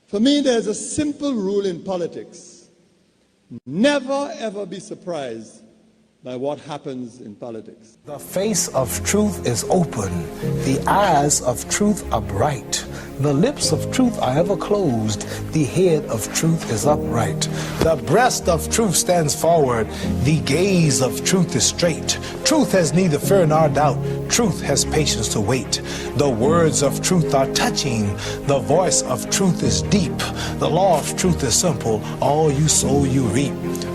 For me, there's a simple rule in politics. Never, ever be surprised by what happens in politics. The face of truth is open. The eyes of truth are bright. The lips of truth are ever closed. The head of truth is upright. The breast of truth stands forward. The gaze of truth is straight. Truth has neither fear nor doubt. Truth has patience to wait. The words of truth are touching. The voice of truth is deep. The law of truth is simple. All you sow, you reap.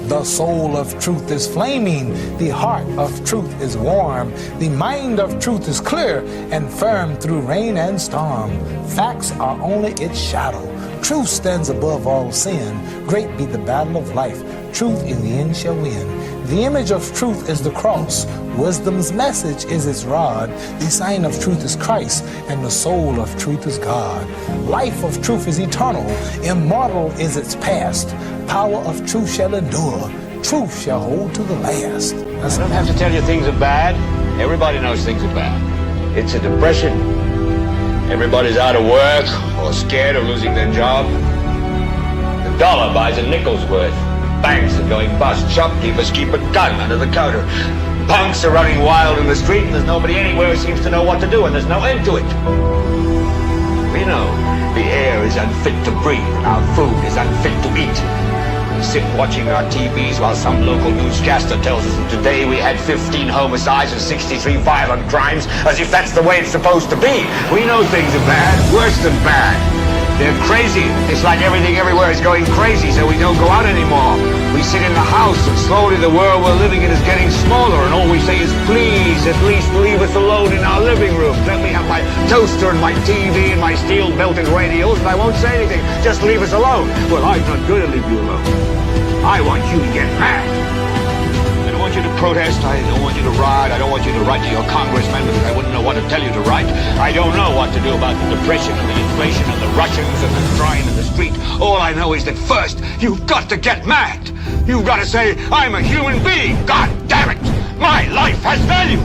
The soul of truth is flaming. The heart of truth is warm. The mind of truth is clear and firm through rain and storm. Facts are only its shadow. Truth stands above all sin. Great be the battle of life. Truth in the end shall win. The image of truth is the cross. Wisdom's message is its rod. The sign of truth is Christ, and the soul of truth is God. Life of truth is eternal. Immortal is its past. Power of truth shall endure. Truth shall hold to the last. I don't have to tell you things are bad. Everybody knows things are bad. It's a depression. Everybody's out of work or scared of losing their job. The dollar buys a nickel's worth. Banks are going bust. Shopkeepers keep a gun under the counter. Punks are running wild in the street, and there's nobody anywhere who seems to know what to do, and there's no end to it. We know the air is unfit to breathe, and our food is unfit to eat. We sit watching our TVs while some local newscaster tells us that today we had 15 homicides and 63 violent crimes, as if that's the way it's supposed to be. We know things are bad, worse than bad. They're crazy. It's like everything everywhere is going crazy, so we don't go out anymore. We sit in the house, and slowly the world we're living in is getting smaller, and all we say is, please, at least leave us alone in our living room. Let me have my toaster and my TV and my steel-belted radios, and I won't say anything. Just leave us alone. Well, I'm not going to leave you alone. I want you to get mad. I don't want you to protest. I don't want you to riot. I don't want you to write to your congressman because I wouldn't know what to tell you to write. I don't know what to do about the depression and the inflation and the Russians and the crying in the street. All I know is that first, you've got to get mad. You've got to say, I'm a human being. God damn it. My life has value.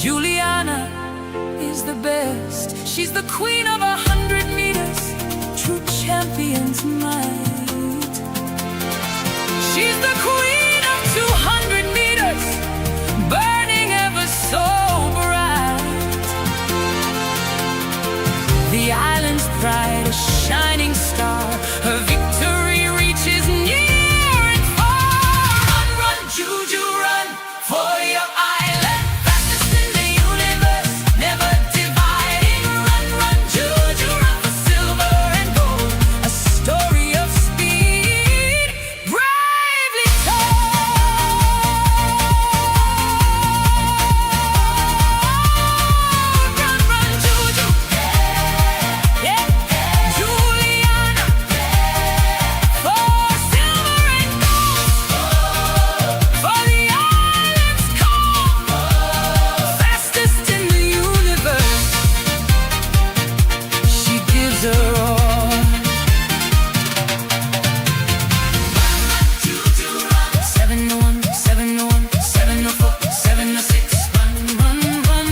Juliana is the best. She's the queen of 100 meters, true champion's might. She's the queen of 200 meters, burning ever so bright. The island's pride, a shining star, her victory reaches near and far. Run, run, Juju, run for your island, fastest in the universe, never dividing. Run, run, Juju, run for silver and gold, a story of speed, bravely told. Run, run, Juju, yeah, Juliana, for silver and gold, for the island's call, fastest in the universe, she gives her all. 701, 701, 704, 706. Run, run, run, run,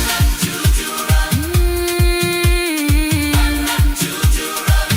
run, Juju, run. Run, Juju, run.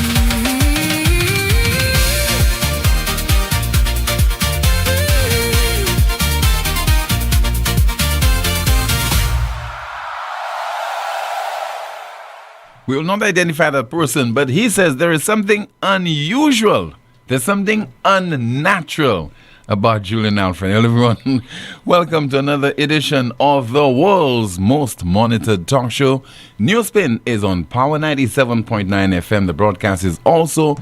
We will not identify that person, but he says there is something unusual. There's something unnatural about Julian Alfred. Hello, everyone. Welcome to another edition of the world's most monitored talk show. NewsSpin is on Power 97.9 FM. The broadcast is also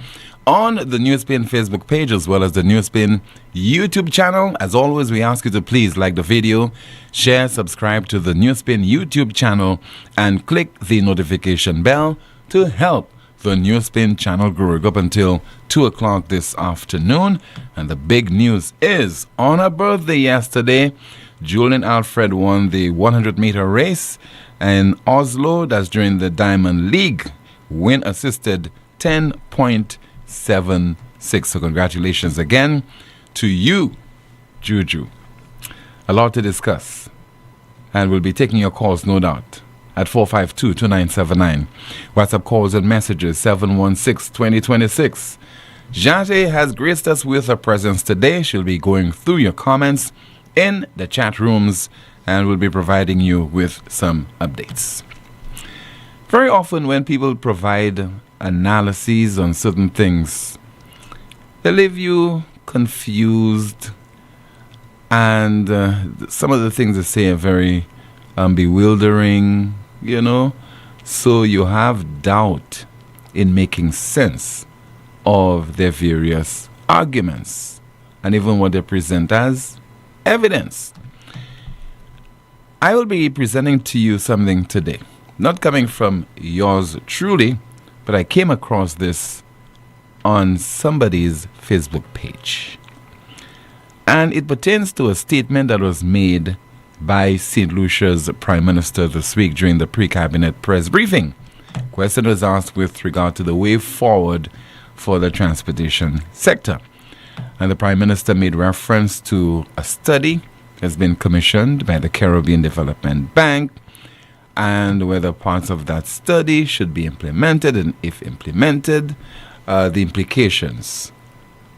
on the NewsSpin Facebook page as well as the NewsSpin YouTube channel. As always, we ask you to please like the video, share, subscribe to the NewsSpin YouTube channel, and click the notification bell to help the NewsSpin channel grow. Up until 2 o'clock this afternoon. And the big news is, on her birthday yesterday, Julian Alfred won the 100-meter race in Oslo. That's during the Diamond League. Win assisted 10.76. So congratulations again to you, Juju. A lot to discuss. And we'll be taking your calls, no doubt, at 452-2979. WhatsApp calls and messages 716-2026. Jate has graced us with her presence today. She'll be going through your comments in the chat rooms and will be providing you with some updates. Very often when people provide analyses on certain things, they leave you confused, and some of the things they say are very bewildering, you know, so you have doubt in making sense of their various arguments and even what they present as evidence. I will be presenting to you something today, not coming from yours truly, but I came across this on somebody's Facebook page. And it pertains to a statement that was made by St. Lucia's Prime Minister this week during the pre-cabinet press briefing. Question was asked with regard to the way forward for the transportation sector. And the Prime Minister made reference to a study that's been commissioned by the Caribbean Development Bank, and whether parts of that study should be implemented, and if implemented, the implications,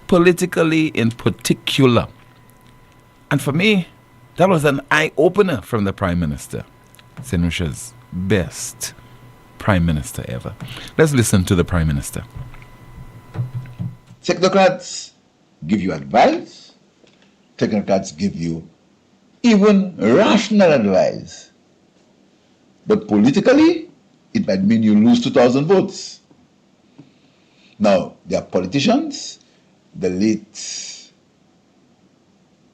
politically in particular. And for me, that was an eye-opener from the Prime Minister. St. Lucia's best Prime Minister ever. Let's listen to the Prime Minister. Technocrats give you advice. Technocrats give you even rational advice. But politically, it might mean you lose 2,000 votes. Now, there are politicians, the late,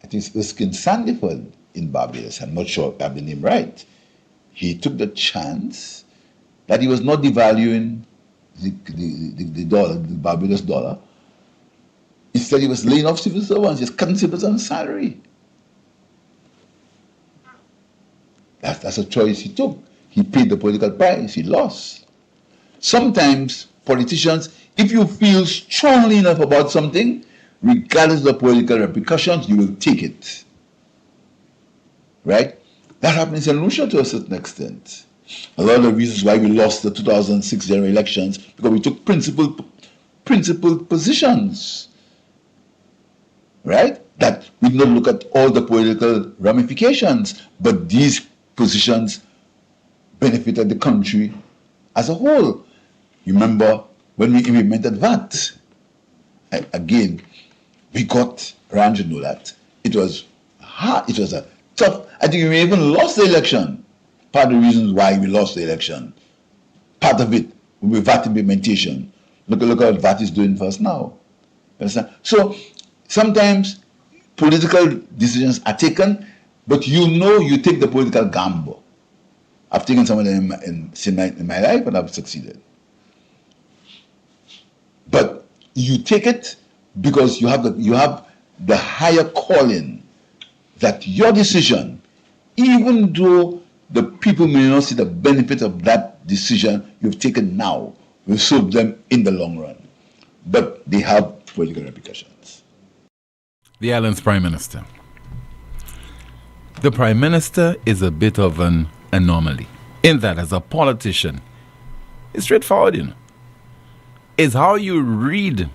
I think it's Erskine Sandiford in Barbados, I'm not sure if I have the name right. He took the chance that he was not devaluing the dollar, the Barbados dollar. Instead, he was laying off civil servants, just cutting civil servants' salary. That's a choice he took. He paid the political price, he lost. Sometimes politicians, if you feel strongly enough about something, regardless of the political repercussions, you will take it. Right? That happened in St. Lucia to a certain extent. A lot of the reasons why we lost the 2006 general elections, because we took principled positions, right? That we did not look at all the political ramifications, but these positions benefited the country as a whole. You remember when we implemented VAT? Again, we got, Rand, you know that. It was hard, it was a tough, I think we even lost the election. Part of the reasons why we lost the election. Part of it will be VAT implementation. Look at what VAT is doing for us now. Understand? So sometimes political decisions are taken, but you take the political gamble. I've taken some of them in my life and I've succeeded. But you take it because you have the higher calling that your decision, even though the people may not see the benefit of that decision you've taken now, will serve them in the long run. But they have political repercussions. The island's Prime Minister. The Prime Minister is a bit of an anomaly in that, as a politician, it's straightforward, you know. It's how you read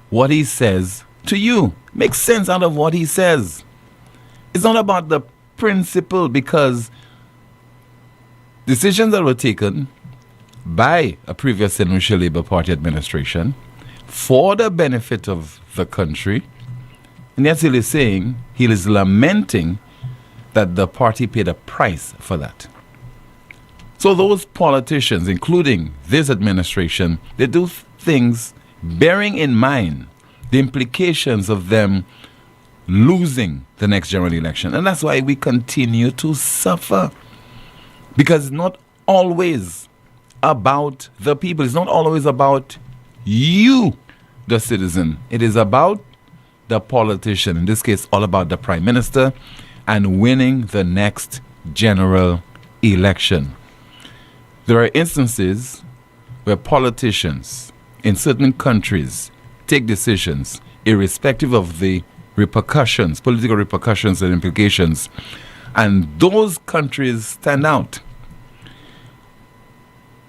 what he says to you. Make sense out of what he says. It's not about the principle, because decisions that were taken by a previous St. Lucia Labour Party administration for the benefit of the country, and yet he is saying, he is lamenting that the party paid a price for that. So those politicians, including this administration, they do things bearing in mind the implications of them losing the next general election. And that's why we continue to suffer. Because it's not always about the people. It's not always about you, the citizen. It is about the politician. In this case, all about the Prime Minister and winning the next general election. There are instances where politicians in certain countries take decisions irrespective of the repercussions, political repercussions and implications, and those countries stand out.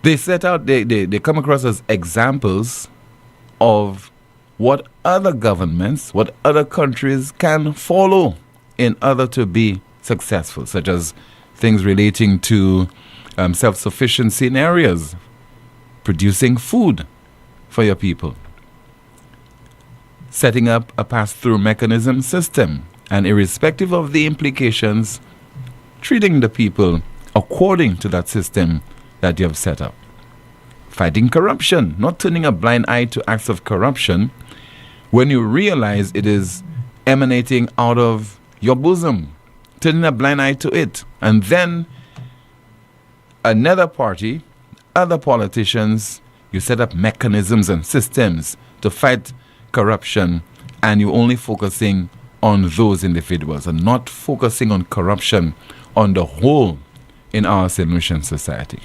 They come across as examples of what other governments, what other countries can follow in order to be successful, such as things relating to self-sufficiency in areas, producing food for your people, setting up a pass-through mechanism system, and irrespective of the implications, treating the people according to that system that you have set up. Fighting corruption, not turning a blind eye to acts of corruption when you realize it is emanating out of your bosom, turning a blind eye to it. And then another party, other politicians, you set up mechanisms and systems to fight corruption, and you're only focusing on those individuals and not focusing on corruption on the whole in our St. Lucian society.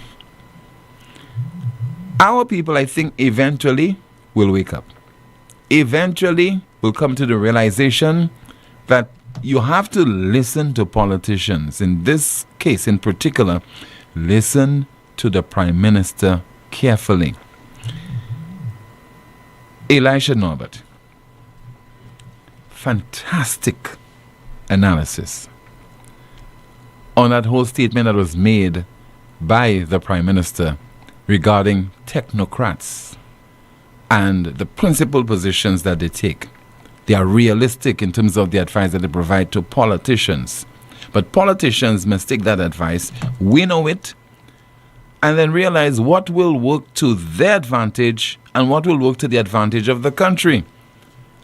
Our people, I think, eventually will wake up. Eventually will come to the realization that you have to listen to politicians. In this case in particular, listen to the Prime Minister carefully. Elisha Norbert, fantastic analysis on that whole statement that was made by the Prime Minister regarding technocrats and the principal positions that they take. They are realistic in terms of the advice that they provide to politicians. But politicians must take that advice, winnow it, and then realize what will work to their advantage and what will work to the advantage of the country.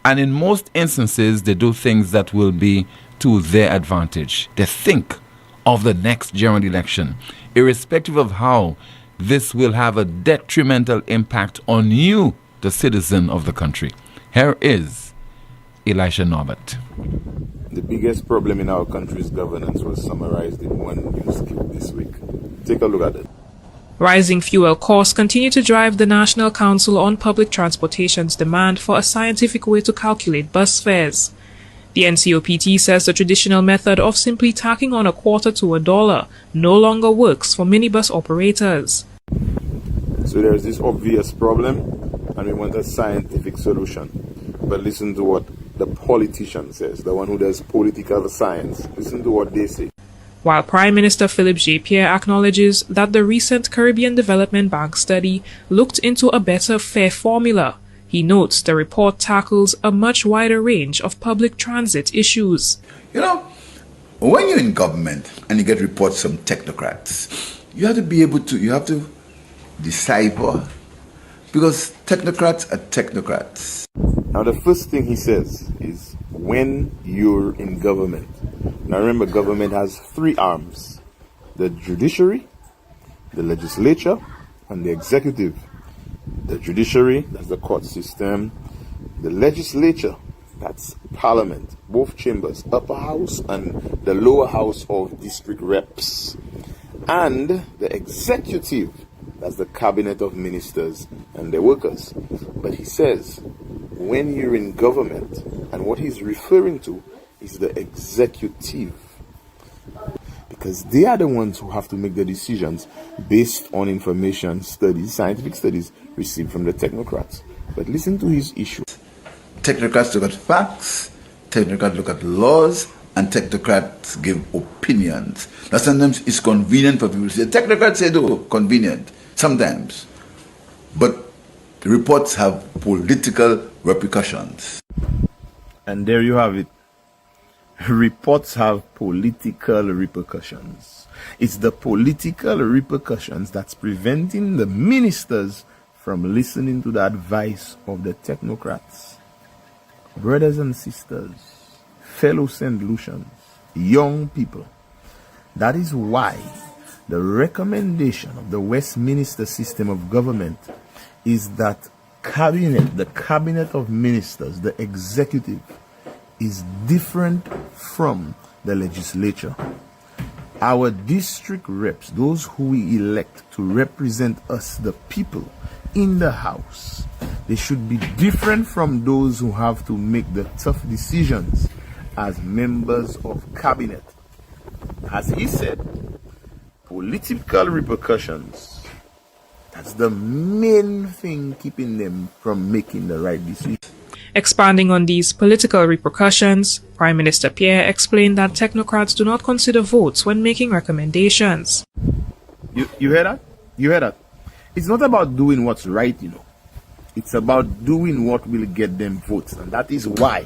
And in most instances, they do things that will be to their advantage. They think of the next general election, irrespective of how this will have a detrimental impact on you, the citizen of the country. Here is Elisha Norbert. The biggest problem in our country's governance was summarized in one news clip this week. Take a look at it. Rising fuel costs continue to drive the National Council on Public Transportation's demand for a scientific way to calculate bus fares. The NCOPT says the traditional method of simply tacking on a quarter to $1 no longer works for minibus operators. So there's this obvious problem, and we want a scientific solution. But listen to what the politician says, the one who does political science. Listen to what they say. While Prime Minister Philip J. Pierre acknowledges that the recent Caribbean Development Bank study looked into a better fare formula, he notes the report tackles a much wider range of public transit issues. You know, when you're in government and you get reports from technocrats, you have to be able to, you have to decipher, because technocrats are technocrats. Now the first thing he says is, when you're in government. Now remember, government has three arms: the judiciary, the legislature, and the executive. The judiciary, that's the court system. The legislature, that's parliament, both chambers, upper house and the lower house of district reps. And the executive, that's the cabinet of ministers and their workers. But he says, when you're in government, and what he's referring to is the executive, because they are the ones who have to make the decisions based on information, studies, scientific studies received from the technocrats. But listen to his issue. Technocrats look at facts, technocrats look at laws, and technocrats give opinions. Now sometimes it's convenient for people to say, technocrats say, oh, convenient, sometimes. But the reports have political repercussions. And there you have it. Reports have political repercussions. It's the political repercussions that's preventing the ministers from listening to the advice of the technocrats. Brothers and sisters, fellow St. Lucians, young people, that is why the recommendation of the Westminster system of government is that the cabinet of ministers, the executive, is different from the legislature. Our district reps, those who we elect to represent us, the people, in the house, they should be different from those who have to make the tough decisions as members of cabinet. As he said, political repercussions, that's the main thing keeping them from making the right decision. Expanding on these political repercussions, Prime Minister Pierre explained that technocrats do not consider votes when making recommendations. You hear that? You hear that? It's not about doing what's right, you know. It's about doing what will get them votes. And that is why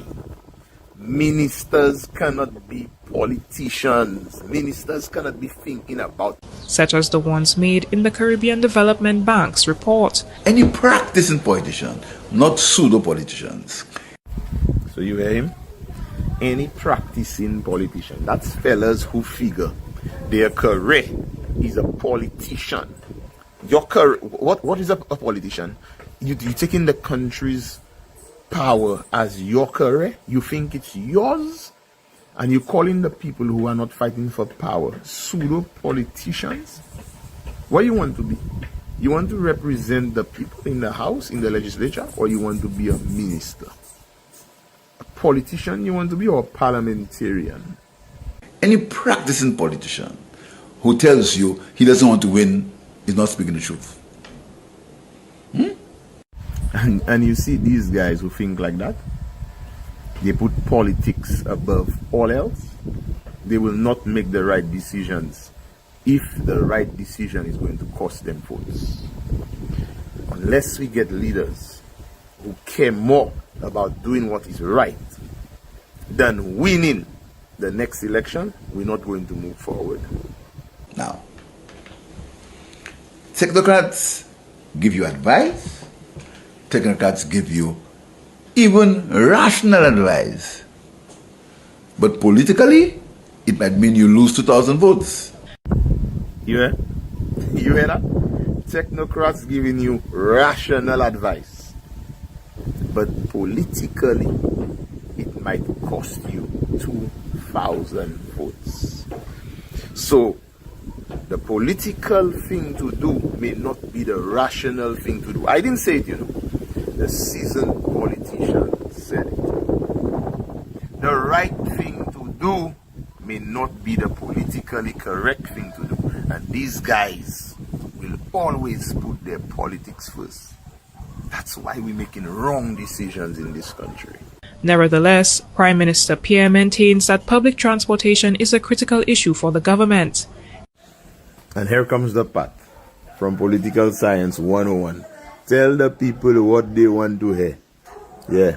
ministers cannot be politicians. Ministers cannot be thinking about, such as the ones made in the Caribbean Development Bank's report. Any practicing politician, not pseudo-politicians. So you hear him? Any practicing politician. That's fellas who figure their career is a politician. Your career, what is a politician? You taking the country's power as your career. You think it's yours, and you're calling the people who are not fighting for power pseudo politicians. What do you want to be? You want to represent the people in the house, in the legislature, or you want to be a minister? A politician you want to be, or a parliamentarian? Any practicing politician who tells you he doesn't want to win is not speaking the truth. And you see these guys who think like that, they put politics above all else. They will not make the right decisions if the right decision is going to cost them votes. Unless we get leaders who care more about doing what is right than winning the next election, we're not going to move forward. Now, technocrats give you advice. Technocrats give you even rational advice. But politically, it might mean you lose 2,000 votes. You hear that? Technocrats giving you rational advice. But politically, it might cost you 2,000 votes. So, the political thing to do may not be the rational thing to do. I didn't say it, you know. The seasoned politician said it. The right be the politically correct thing to do. And these guys will always put their politics first. That's why we're making wrong decisions in this country. Nevertheless, Prime Minister Pierre maintains that public transportation is a critical issue for the government. And here comes the path from Political Science 101. Tell the people what they want to hear. Yeah.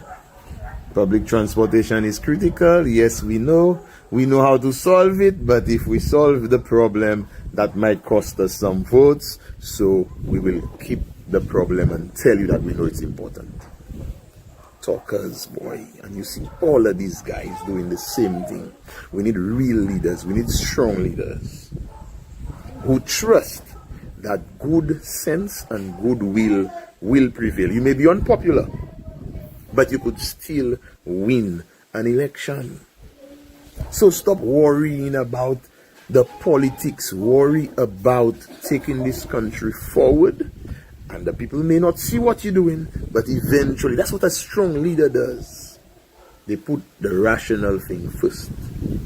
Public transportation is critical. Yes, we know. We know how to solve it, but if we solve the problem, that might cost us some votes. So we will keep the problem and tell you that we know it's important. Talkers, boy. And you see all of these guys doing the same thing. We need real leaders. We need strong leaders who trust that good sense and goodwill will prevail. You may be unpopular, but you could still win an election. So stop worrying about the politics. Worry about taking this country forward. And the people may not see what you're doing, but eventually, that's what a strong leader does. They put the rational thing first,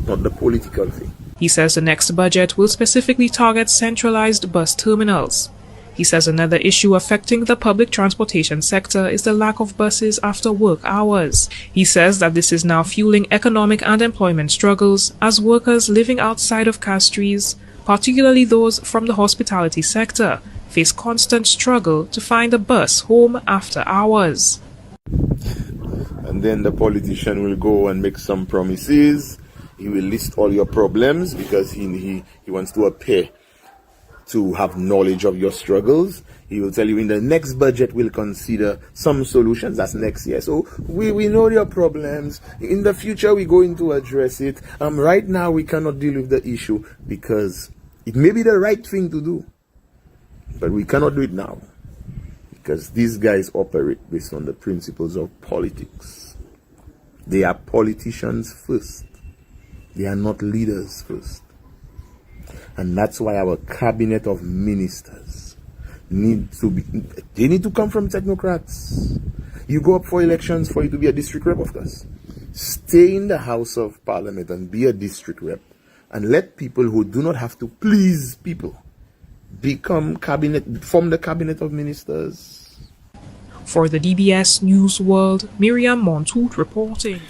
not the political thing. He says the next budget will specifically target centralized bus terminals. He says another issue affecting the public transportation sector is the lack of buses after work hours. He says that this is now fueling economic and employment struggles as workers living outside of Castries, particularly those from the hospitality sector, face constant struggle to find a bus home after hours. And then the politician will go and make some promises. He will list all your problems because he wants to appear to have knowledge of your struggles. He will tell you in the next budget we'll consider some solutions. That's next year. So we know your problems. In the future we're going to address it. Right now we cannot deal with the issue because it may be the right thing to do. But we cannot do it now because these guys operate based on the principles of politics. They are politicians first. They are not leaders first. And that's why our cabinet of ministers need to come from technocrats. You go up for elections for you to be a district rep, of course. Stay in the House of Parliament and be a district rep and let people who do not have to please people form the cabinet of ministers. For the DBS News World, Miriam Montoute reporting.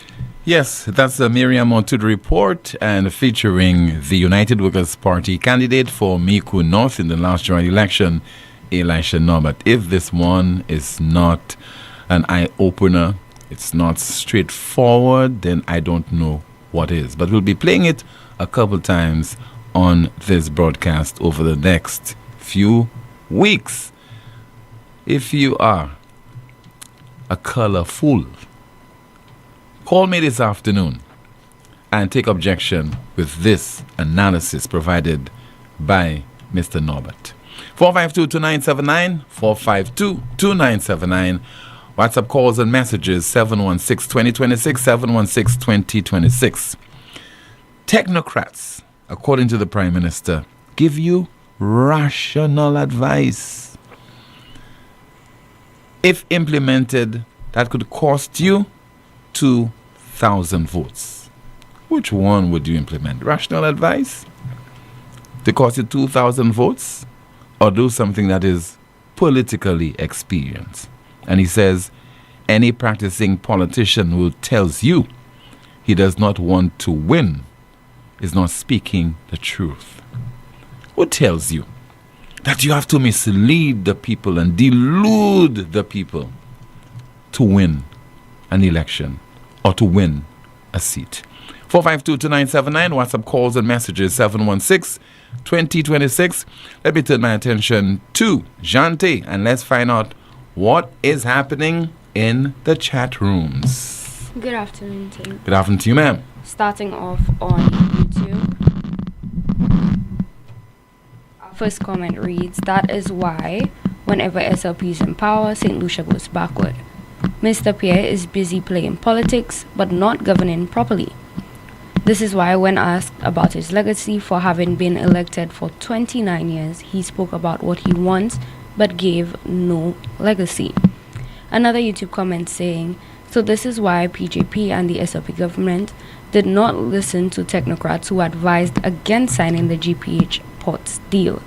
Yes, that's the Miriam Montoute report and featuring the United Workers' Party candidate for Miku North in the last general election, Elisha Norbert. If this one is not an eye-opener, it's not straightforward, then I don't know what is. But we'll be playing it a couple times on this broadcast over the next few weeks. If you are a colorful, call me this afternoon and take objection with this analysis provided by Mr. Norbert. 452-2979, 452-2979. WhatsApp calls and messages 716-2026, 716-2026. Technocrats, according to the Prime Minister, give you rational advice. If implemented, that could cost you 2,000 votes. Which one would you implement? Rational advice to cost you 2,000 votes, or do something that is politically experienced? And he says any practicing politician who tells you he does not want to win is not speaking the truth. Who tells you that you have to mislead the people and delude the people to win an election or to win a seat? 452-2979, WhatsApp calls and messages 716-2026. Let me turn my attention to Jante and let's find out what is happening in the chat rooms. Good afternoon, Tim. Good afternoon to you, ma'am. Starting off on YouTube, our first comment reads, "That is why whenever SLP is in power, St. Lucia goes backward. Mr. Pierre is busy playing politics, but not governing properly. This is why when asked about his legacy for having been elected for 29 years, he spoke about what he wants, but gave no legacy." Another YouTube comment saying, "So this is why PJP and the SLP government did not listen to technocrats who advised against signing the GPH ports deal.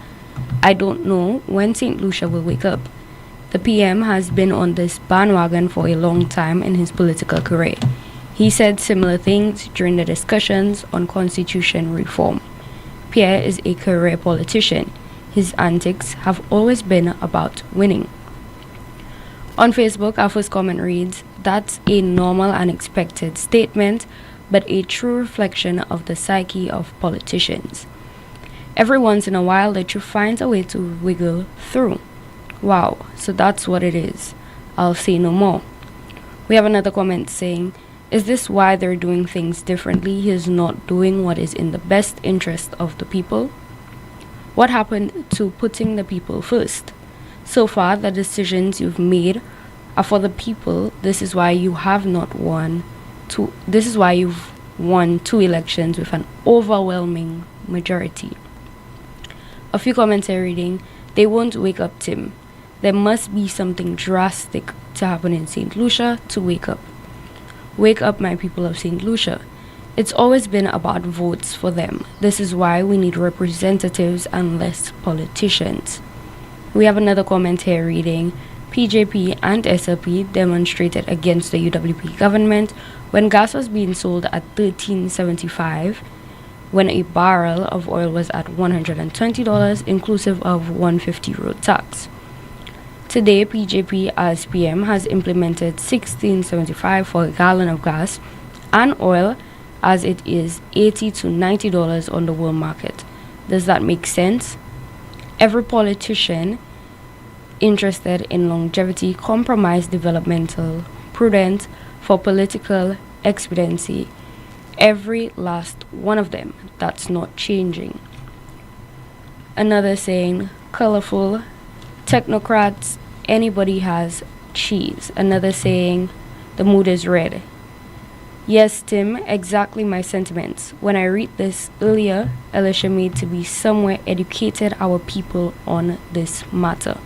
I don't know when St. Lucia will wake up. The PM has been on this bandwagon for a long time in his political career. He said similar things during the discussions on constitution reform. Pierre is a career politician. His antics have always been about winning. On Facebook, our first comment reads, "That's a normal and expected statement, but a true reflection of the psyche of politicians. Every once in a while, the truth finds a way to wiggle through. Wow, so that's what it is. I'll say no more." We have another comment saying, "Is this why they're doing things differently? He is not doing what is in the best interest of the people? What happened to putting the people first? So far, the decisions you've made are for the people. This is why you've won 2 elections with an overwhelming majority." A few comments are reading, "They won't wake up Tim. There must be something drastic to happen in St. Lucia to wake up. Wake up, my people of St. Lucia. It's always been about votes for them. This is why we need representatives and less politicians." We have another comment here reading, "PJP and SLP demonstrated against the UWP government when gas was being sold at $13.75, when a barrel of oil was at $120, inclusive of €150 road tax. Today, PJP as PM has implemented $16.75 for a gallon of gas and oil, as it is $80 to $90 on the world market. Does that make sense? Every politician interested in longevity compromise developmental prudence for political expediency. Every last one of them. That's not changing." Another saying, "Colorful technocrats, anybody has cheese." Another saying, "The mood is red." Yes, Tim, exactly my sentiments. When I read this earlier, Elisha made to be somewhere educated our people on this matter.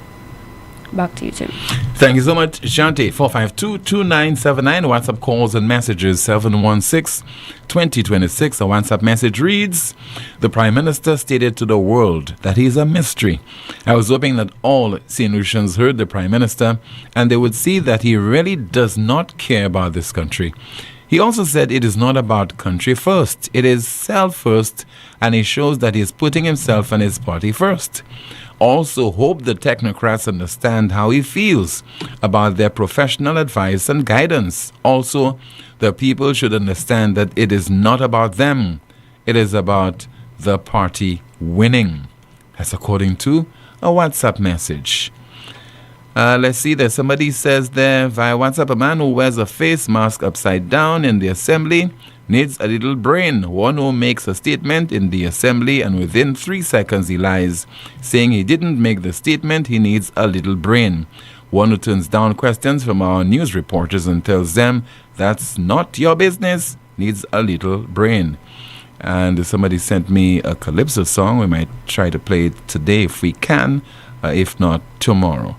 Back to you, Tim. Thank you so much, Shanti. 452-2979. WhatsApp calls and messages 716-2026. A WhatsApp message reads, "The Prime Minister stated to the world that he is a mystery. I was hoping that all St. Lucians heard the Prime Minister and they would see that he really does not care about this country. He also said it is not about country first. It is self first, and he shows that he is putting himself and his party first. Also hope the technocrats understand how he feels about their professional advice and guidance. Also, the people should understand that it is not about them. It is about the party winning." That's according to a WhatsApp message. Let's see, there's somebody says there via WhatsApp, "A man who wears a face mask upside down in the assembly needs a little brain. One who makes a statement in the assembly and within 3 seconds he lies, saying he didn't make the statement, he needs a little brain. One who turns down questions from our news reporters and tells them that's not your business needs a little brain." And somebody sent me a Calypso song. We might try to play it today if we can, if not tomorrow.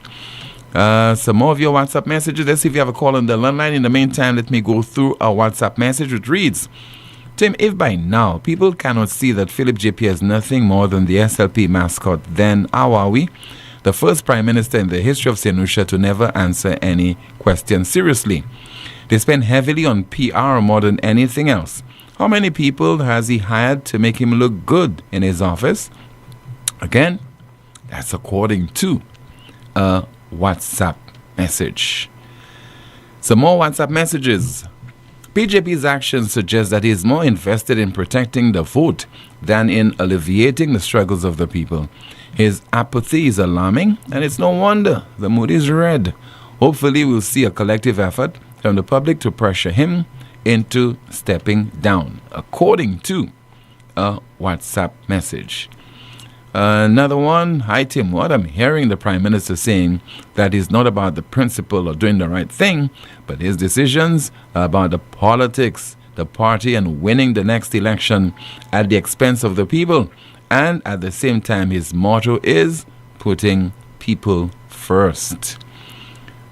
Some more of your WhatsApp messages. Let's see if you have a call on the landline. In the meantime, let me go through a WhatsApp message which reads, "Tim, if by now people cannot see that Philip JP is nothing more than the SLP mascot, then how are we? The first Prime Minister in the history of St. Lucia to never answer any question seriously. They spend heavily on PR more than anything else. How many people has he hired to make him look good in his office?" Again, that's according to a WhatsApp message. Some more WhatsApp messages. "PJP's actions suggest that he is more invested in protecting the vote than in alleviating the struggles of the people. His apathy is alarming, and it's no wonder the mood is red. Hopefully, we'll see a collective effort from the public to pressure him into stepping down," according to a WhatsApp message. Another one, "Hi Tim, what I'm hearing the Prime Minister saying that is not about the principle of doing the right thing, but his decisions are about the politics, the party, and winning the next election at the expense of the people. And at the same time, his motto is putting people first."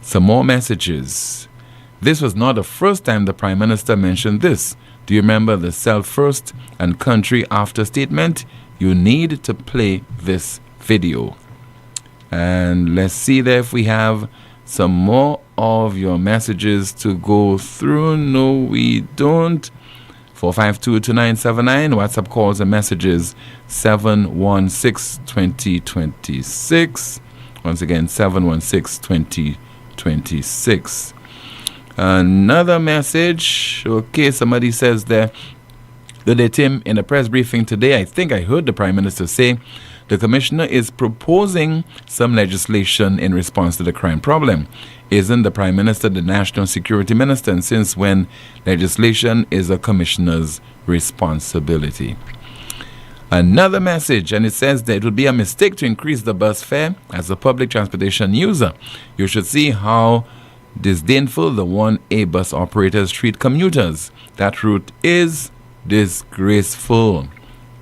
Some more messages. This was not the first time the Prime Minister mentioned this. Do you remember the self first and country after statement? You need to play this video. And let's see there if we have some more of your messages to go through. No, we don't. 452-2979. WhatsApp calls and messages 716-2026. Once again, 716-2026. Another message. Okay, somebody says there. Good day, Tim. In a press briefing today, I think I heard the Prime Minister say the Commissioner is proposing some legislation in response to the crime problem. Isn't the Prime Minister the National Security Minister? And since when legislation is a Commissioner's responsibility? Another message, and it says that it would be a mistake to increase the bus fare. As a public transportation user, you should see how disdainful the 1A bus operators treat commuters. That route is disgraceful.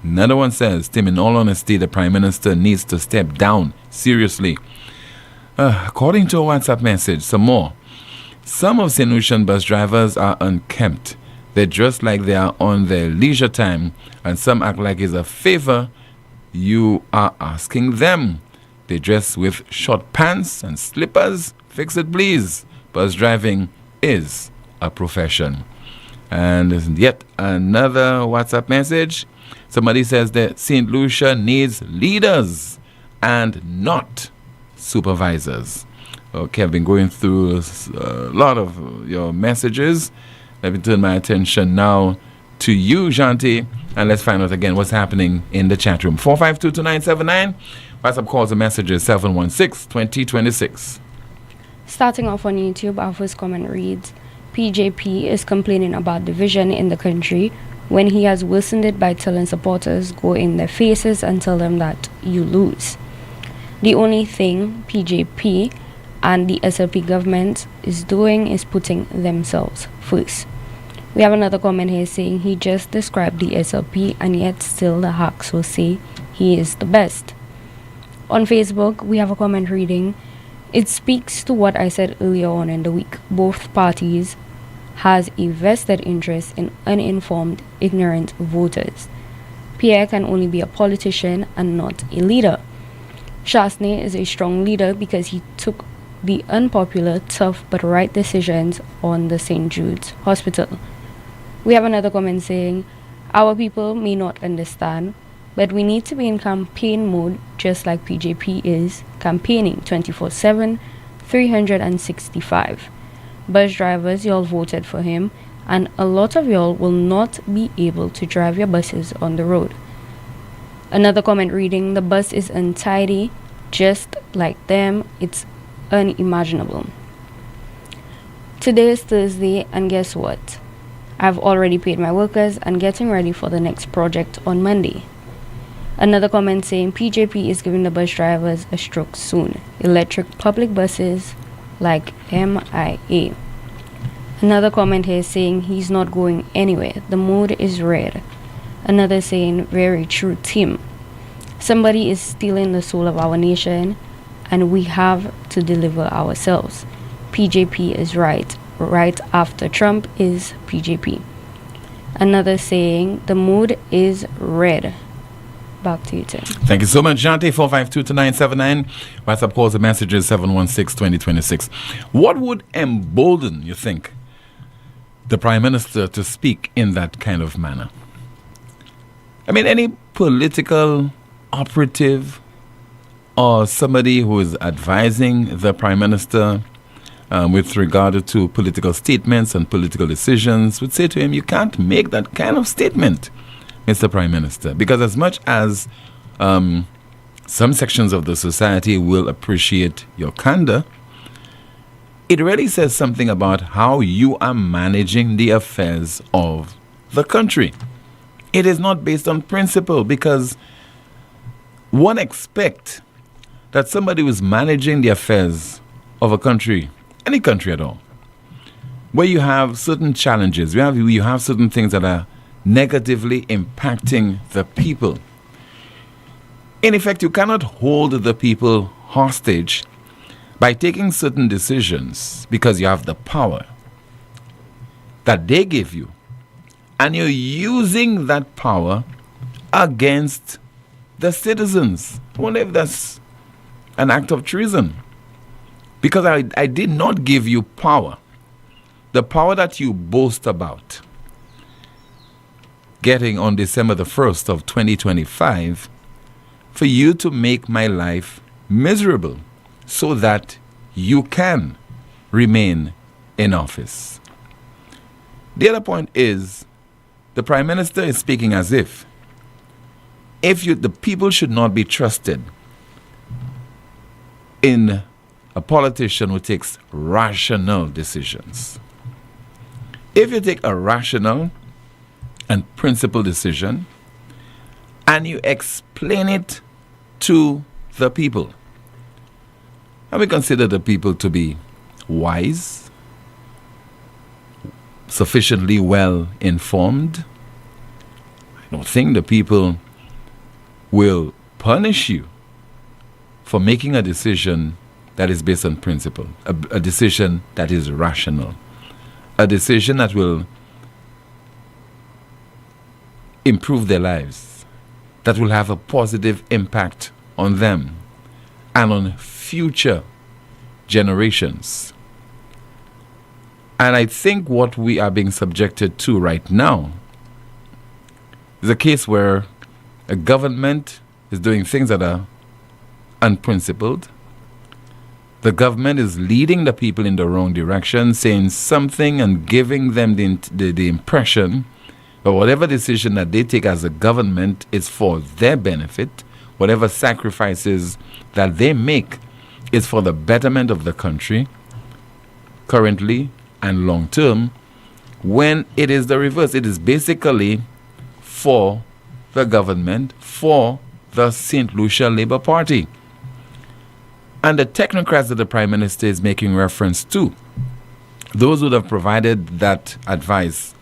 Another one says, Tim, in all honesty, the Prime Minister needs to step down. Seriously. According to a WhatsApp message, some more. Some of St. Lucian bus drivers are unkempt. They dress like they are on their leisure time, and some act like it's a favor you are asking them. They dress with short pants and slippers. Fix it, please. Bus driving is a profession. And yet another WhatsApp message. Somebody says that St. Lucia needs leaders and not supervisors. Okay, I've been going through a lot of your messages. Let me turn my attention now to you, Janti, and let's find out again what's happening in the chat room. 452-2979. WhatsApp calls and messages 716-2026. Starting off on YouTube, our first comment reads, PJP is complaining about division in the country when he has worsened it by telling supporters go in their faces and tell them that you lose. The only thing PJP and the SLP government is doing is putting themselves first. We have another comment here saying he just described the SLP and yet still the hacks will say he is the best. On Facebook, we have a comment reading, it speaks to what I said earlier on in the week. Both parties has a vested interest in uninformed, ignorant voters. Pierre can only be a politician and not a leader. Chasney is a strong leader because he took the unpopular, tough but right decisions on the St. Jude's Hospital. We have another comment saying, our people may not understand, but we need to be in campaign mode just like PJP is, campaigning 24/7, 365. Bus drivers, y'all voted for him, and a lot of y'all will not be able to drive your buses on the road. Another comment reading, the bus is untidy, just like them, it's unimaginable. Today is Thursday, and guess what? I've already paid my workers and getting ready for the next project on Monday. Another comment saying PJP is giving the bus drivers a stroke soon. Electric public buses like MIA. Another comment here saying he's not going anywhere. The mood is red. Another saying very true, Tim. Somebody is stealing the soul of our nation and we have to deliver ourselves. PJP is right. Right after Trump is PJP. Another saying the mood is red. Back to you, Tim. Thank you so much, Jante. 452-2979. WhatsApp calls and messages 716-2026. What would embolden, you think, the Prime Minister to speak in that kind of manner? I mean, any political operative or somebody who is advising the Prime Minister with regard to political statements and political decisions would say to him, you can't make that kind of statement, Mr. Prime Minister, because as much as some sections of the society will appreciate your candor, it really says something about how you are managing the affairs of the country. It is not based on principle, because one expects that somebody who is managing the affairs of a country, any country at all, where you have certain challenges, you have certain things that are negatively impacting the people. In effect, you cannot hold the people hostage by taking certain decisions because you have the power. that they give you, and you're using that power against the citizens. I wonder if that's an act of treason. Because I did not give you power, the power that you boast about, getting on December the 1st of 2025, for you to make my life miserable so that you can remain in office. The other point is, the Prime Minister is speaking as if the people should not be trusted in a politician who takes rational decisions. If you take a rational and principled decision and you explain it to the people, and we consider the people to be wise, sufficiently well informed, I don't think the people will punish you for making a decision that is based on principle, a decision that is rational, a decision that will improve their lives, that will have a positive impact on them and on future generations. And I think what we are being subjected to right now is a case where a government is doing things that are unprincipled. The government is leading the people in the wrong direction, saying something and giving them the impression that whatever decision that they take as a government is for their benefit. Whatever sacrifices that they make is for the betterment of the country, currently and long term, when it is the reverse. It is basically for the government, for the St. Lucia Labour Party. And the technocrats that the Prime Minister is making reference to, those who have provided that advice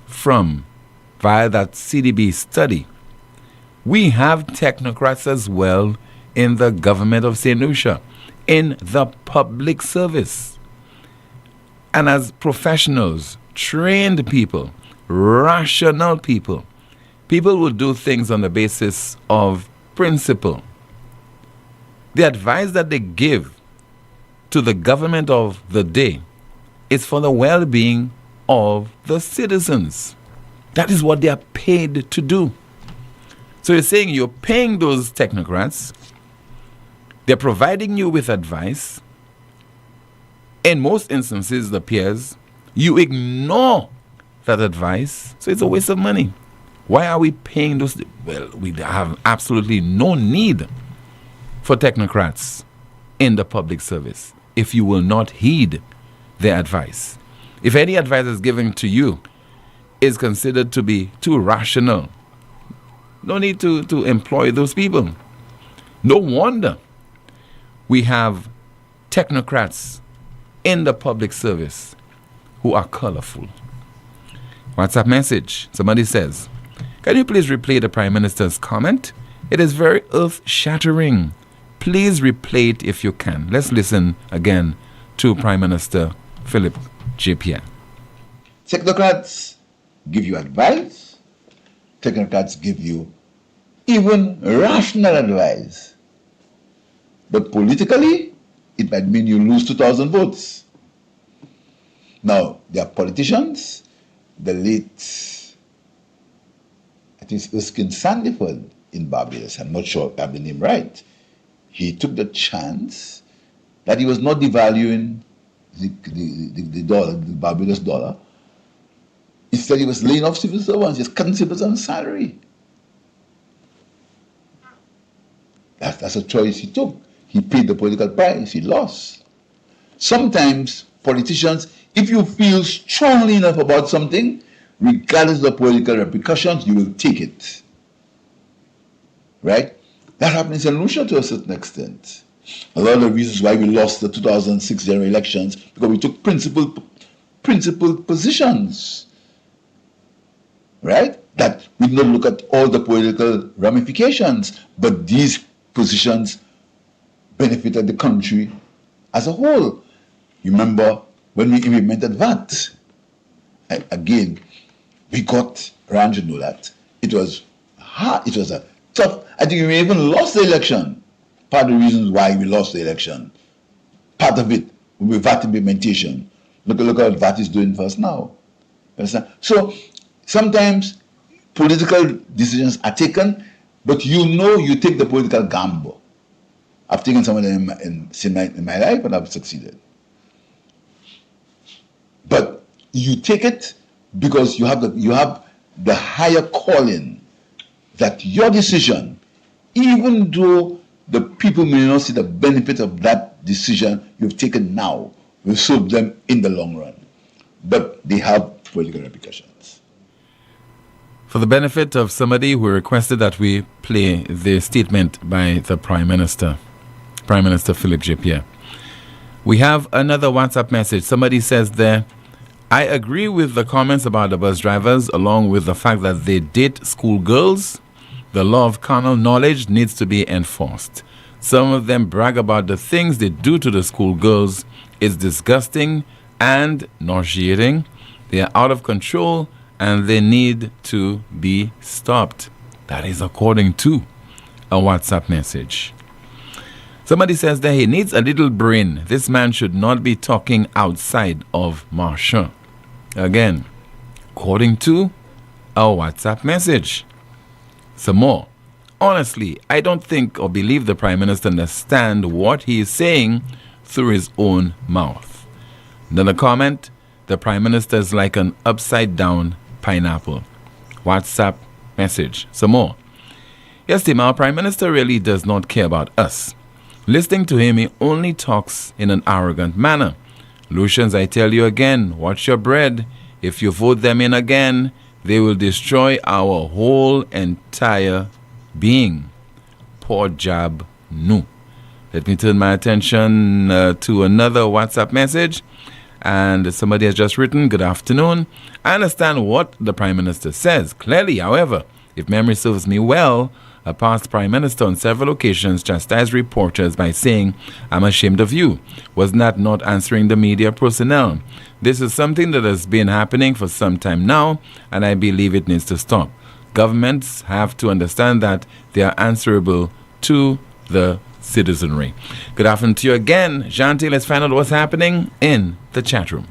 via that CDB study, we have technocrats as well in the government of St. Lucia, in the public service. And as professionals, trained people, rational people, people will do things on the basis of principle. The advice that they give to the government of the day is for the well-being of the citizens. That is what they are paid to do. So you're saying you're paying those technocrats, they're providing you with advice. In most instances, it appears you ignore that advice, so it's a waste of money. Why are we paying those? Well, we have absolutely no need for technocrats in the public service if you will not heed their advice. If any advice is given to you is considered to be too rational, no need to employ those people. No wonder we have technocrats in the public service who are colorful. WhatsApp message. Somebody says, can you please replay the Prime Minister's comment? It is very earth-shattering. Please replay it if you can. Let's listen again to Prime Minister Philip J. Pierre. Technocrats give you advice. Technocrats give you even rational advice. But politically, it might mean you lose 2,000 votes. Now, there are politicians, the late, I think it's Erskine Sandiford in Barbados, I'm not sure if I have the name right. He took the chance that he was not devaluing the dollar, the Barbados dollar. Instead, he was laying off civil servants, just cutting civil servants' salary. That's a choice he took. He paid the political price, he lost. Sometimes politicians, if you feel strongly enough about something, regardless of the political repercussions, you will take it. Right? That happened in St. Lucia to a certain extent. A lot of the reasons why we lost the 2006 general elections, because we took principled positions. Right? That we did not look at all the political ramifications, but these positions benefited the country as a whole. You remember when we implemented VAT, again, we got, Rand should know that, it was hard, it was a tough, I think we even lost the election. Part of the reasons why we lost the election. Part of it will be VAT implementation. Look at what VAT is doing for us now. Understand? So sometimes political decisions are taken, but you take the political gamble. I've taken some of them in my life and I've succeeded. But you take it because you have the higher calling that your decision, even though the people may not see the benefit of that decision you've taken now, will serve them in the long run. But they have political repercussions. For the benefit of somebody who requested that we play the statement by the Prime Minister Philip J. Pierre, we have another WhatsApp message. Somebody says there, I agree with the comments about the bus drivers, along with the fact that they date schoolgirls. The law of carnal knowledge needs to be enforced. Some of them brag about the things they do to the schoolgirls. It's disgusting and nauseating. They are out of control and they need to be stopped. That is according to a WhatsApp message. Somebody says that he needs a little brain. This man should not be talking outside of Marshall. Again, according to a WhatsApp message. Some more. Honestly, I don't think or believe the Prime Minister understands what he is saying through his own mouth. Another comment, the Prime Minister is like an upside down pineapple. WhatsApp message. Some more. Yes, Tim, our Prime Minister really does not care about us. Listening to him, he only talks in an arrogant manner. Lucians, I tell you again, watch your bread. If you vote them in again, they will destroy our whole entire being. Poor job, no. Let me turn my attention to another WhatsApp message. And somebody has just written, good afternoon. I understand what the Prime Minister says. Clearly, however, if memory serves me well, a past Prime Minister on several occasions chastised reporters by saying, I'm ashamed of you. Was that not answering the media personnel? This is something that has been happening for some time now, and I believe it needs to stop. Governments have to understand that they are answerable to the citizenry. Good afternoon to you again. Janti, let's find out what's happening in the chat room.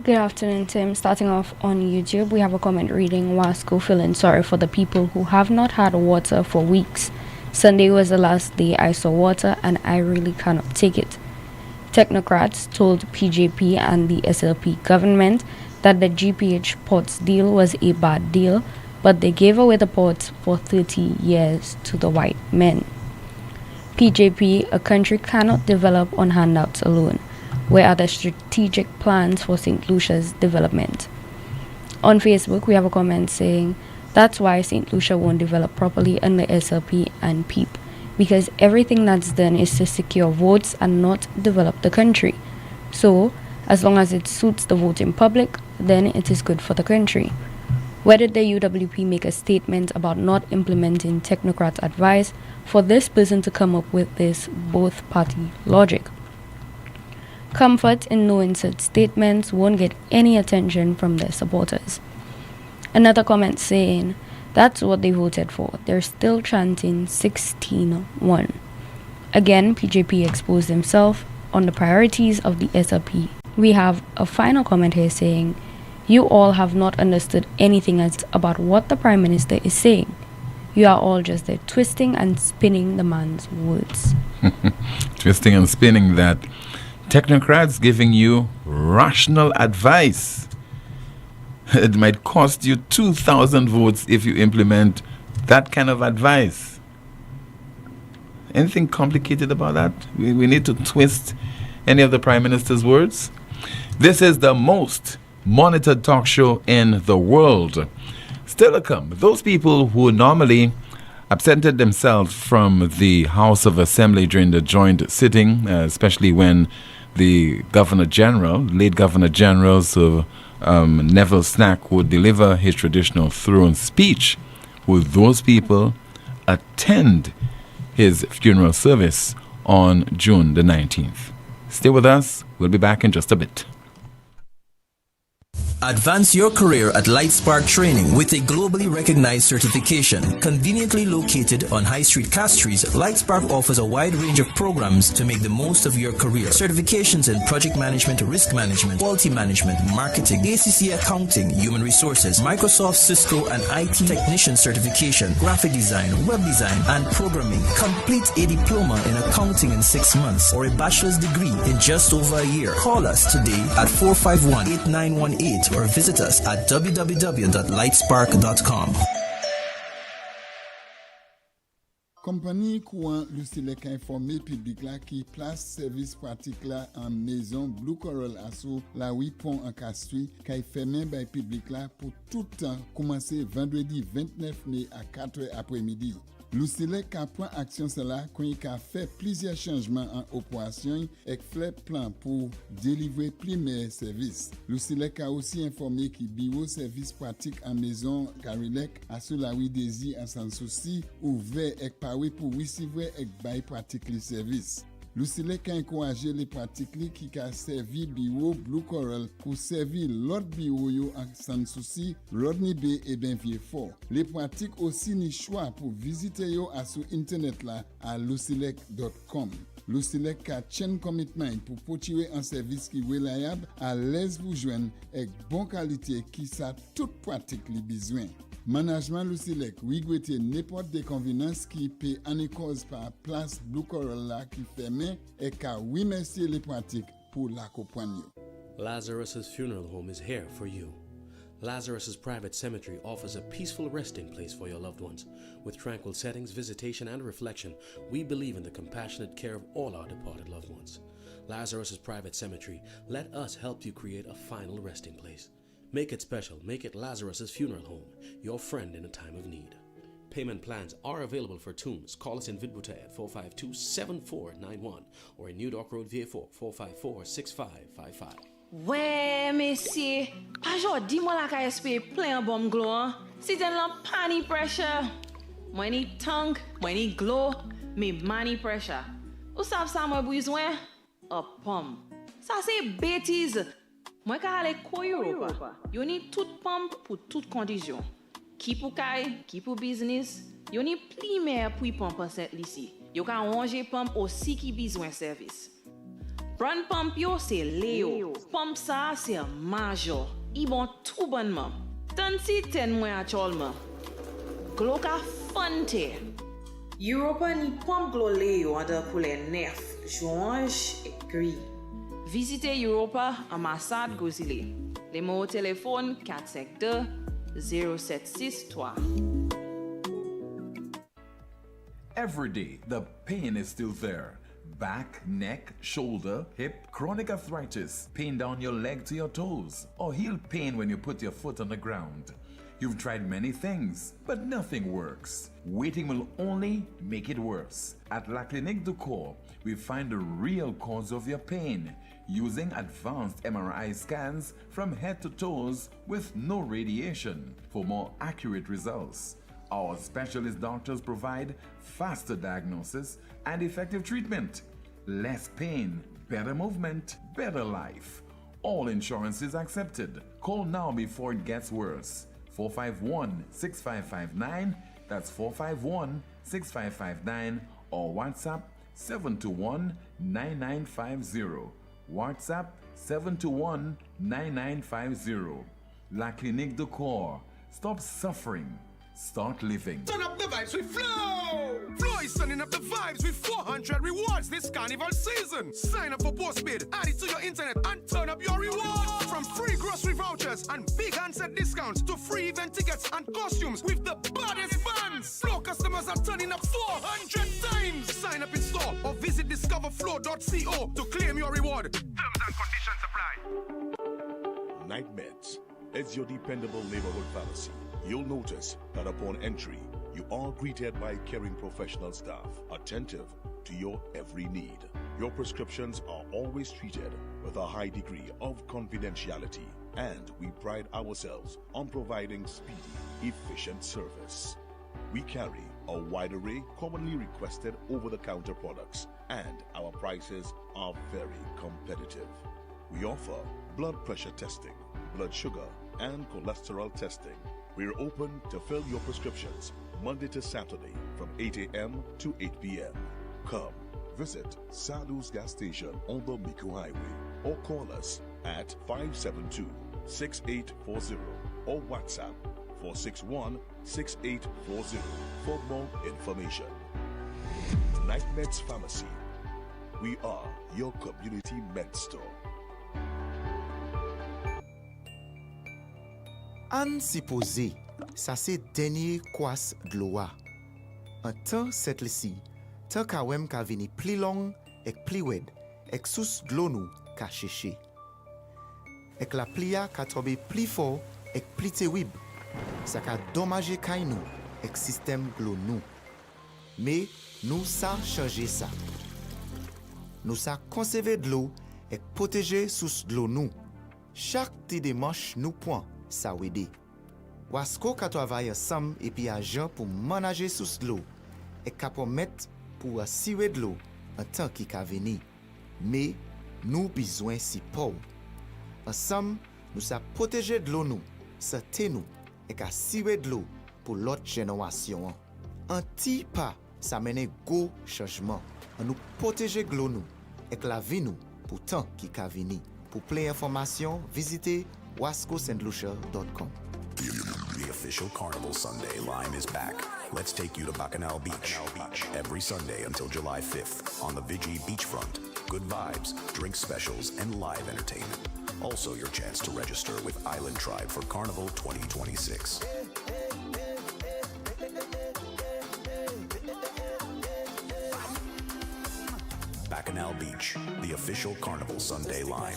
Good afternoon, Tim. Starting off on YouTube, we have a comment reading, Wasco feeling sorry for the people who have not had water for weeks. Sunday was the last day I saw water and I really cannot take it. Technocrats told PJP and the SLP government that the GPH ports deal was a bad deal, but they gave away the ports for 30 years to the white men. PJP, a country cannot develop on handouts alone. Where are the strategic plans for St. Lucia's development? On Facebook, we have a comment saying, that's why St. Lucia won't develop properly under SLP and PEEP, because everything that's done is to secure votes and not develop the country. So, as long as it suits the voting public, then it is good for the country. Where did the UWP make a statement about not implementing technocrats' advice for this person to come up with this both-party logic? Comfort in knowing such statements won't get any attention from their supporters. Another comment saying, that's what they voted for. They're still chanting 16-1. Again, PJP exposed himself on the priorities of the SLP. We have a final comment here saying, you all have not understood anything about what the Prime Minister is saying. You are all just there twisting and spinning the man's words. Twisting and spinning that. Technocrats giving you rational advice. It might cost you 2,000 votes if you implement that kind of advice. Anything complicated about that? We need to twist any of the Prime Minister's words? This is the most monitored talk show in the world. Still to come, those people who normally absented themselves from the House of Assembly during the joint sitting, especially when the Governor General, late Governor General, so Neville Snack, would deliver his traditional throne speech. Will those people attend his funeral service on June the 19th? Stay with us. We'll be back in just a bit. Advance your career at Lightspark Training with a globally recognized certification. Conveniently located on High Street, Castries, Lightspark offers a wide range of programs to make the most of your career. Certifications in project management, risk management, quality management, marketing, ACC accounting, human resources, Microsoft, Cisco, and IT technician certification, graphic design, web design, and programming. Complete a diploma in accounting in 6 months or a bachelor's degree in just over a year. Call us today at 451-8918 or visit us at www.lightspark.com. Compagnie courant Lucilec a informé public là qui place service pratique là en maison Blue Coral Asso la 8 pont en Castries qui fermé by public là pour tout temps commencer vendredi 29 mai à 4h après-midi. Lucilec a pris action cela quand il a fait plusieurs changements en opération et fait plan pour délivrer plusieurs services. Lucilec a aussi informé que bureau service pratique en maison Carilec a sur la rue Désir en sans souci ouvert et paré pour recevoir et bail pratique les services. Lucilec a encouragé les pratiques qui a servi bureau Blue Coral pour servir l'autre bureau yo en sans souci Rodney Bay et Benvieux-Fort. Les pratiques aussi ni choix pour visiter yo à sur internet là à lucilec.com. Lucilec a chain commitment pour porter un service qui reliable à l'aise vous joindre avec bonne qualité qui ça toute pratique les besoins. Management Lucilec regrette n'importe déconvenance qui peut en cause par place Blue Coral là qui fermé et qu'à remercier les pratiques pour l'accompagner. Lazarus's funeral home is here for you. Lazarus's private cemetery offers a peaceful resting place for your loved ones. With tranquil settings, visitation, and reflection, we believe in the compassionate care of all our departed loved ones. Lazarus's private cemetery, let us help you create a final resting place. Make it special. Make it Lazarus's funeral home, your friend in a time of need. Payment plans are available for tombs. Call us in Vidbute at 452-7491 or in New Dock Road, VA4, 454-6555. Ouais, messieurs, pas jodi moi la ka espérer plein bon glow. Si t'en la pani pressure. Moi ni tongue, moi ni glow, me money pressure. Ou savez ça moi besoin? A pomme. Ça c'est bêtise. Moi ka aller ko Europa. Yo ni toute pomme pour toute condition. Qui pour kay, qui pour business. Yo ni pli mer pour pomme cette ici. Yo ka ranger pomme aussi qui besoin service. Brand pump yo c'est Léo. Pump ça c'est Major. Ils bon tout bonnement. Tant si ten mois actuellement. Glo ka fante. Europa ni pump glo Léo en de couleur neuf, orange et gris. Visitez Europa ambassade Gozile. Les mots au téléphone 452-0763. Every day, the pain is still there. Back, neck, shoulder, hip, chronic arthritis, pain down your leg to your toes, or heel pain when you put your foot on the ground. You've tried many things, but nothing works. Waiting will only make it worse. At La Clinique du Corps, we find the real cause of your pain using advanced MRI scans from head to toes with no radiation for more accurate results. Our specialist doctors provide faster diagnosis and effective treatment. Less pain, better movement, better life. All insurances accepted. Call now before it gets worse. 451-6559, that's 451-6559, or WhatsApp 721-9950. WhatsApp 721-9950. La Clinique du Corps. Stop suffering. Start living. Turn up the vibes with Flow! Flow is turning up the vibes with 400 rewards this carnival season. Sign up for postpaid, add it to your internet, and turn up your rewards. From free grocery vouchers and big handset discounts to free event tickets and costumes with the baddest bands. Flow customers are turning up 400 times. Sign up in store or visit discoverflow.co to claim your reward. Terms and conditions apply. Night Meds is your dependable neighborhood pharmacy. You'll notice that upon entry, you are greeted by caring professional staff, attentive to your every need. Your prescriptions are always treated with a high degree of confidentiality, and we pride ourselves on providing speedy, efficient service. We carry a wide array commonly requested over-the-counter products, and our prices are very competitive. We offer blood pressure testing, blood sugar, and cholesterol testing. We're open to fill your prescriptions Monday to Saturday from 8 a.m. to 8 p.m. Come visit Salu's gas station on the Miku Highway or call us at 572-6840 or WhatsApp 461-6840 for more information. Night Meds Pharmacy. We are your community med store. An supposé, ça c'est dernier kwas de l'eau. Un temps cette lisi, tant ka wem ka vini pli long ek pli wed, ek sous de l'eau nou ka cheche. Ek la plia ka tobe pli fort ek pli te wib, ça ka dommage kay nou ek système de l'eau nou. Mais nous sa changer ça. Nous sa conserver de l'eau et protéger sous de l'eau nous. Chaque petit démarche nous point ça aider. Wasko ka travaille ensemble et puis agent pour manager sous de l'eau et ka permettre pour assurer de l'eau en temps qui ka venir. Mais nous besoin si pour. Ensemble, nous sa protéger de l'eau nous, santé nous et ka assurer de l'eau pour l'autre génération. Un petit pas ça mène gros changement. On nous protéger de l'eau nous et la vie nous pour temps qui ka vini. Pour plus d'informations, visitez wascostlucia.com. The official Carnival Sunday line is back. Let's take you to Bacchanal Beach. Every Sunday until July 5th on the Vigi beachfront. Good vibes, drink specials, and live entertainment. Also your chance to register with Island Tribe for Carnival 2026. Bacchanal Beach, the official Carnival Sunday line.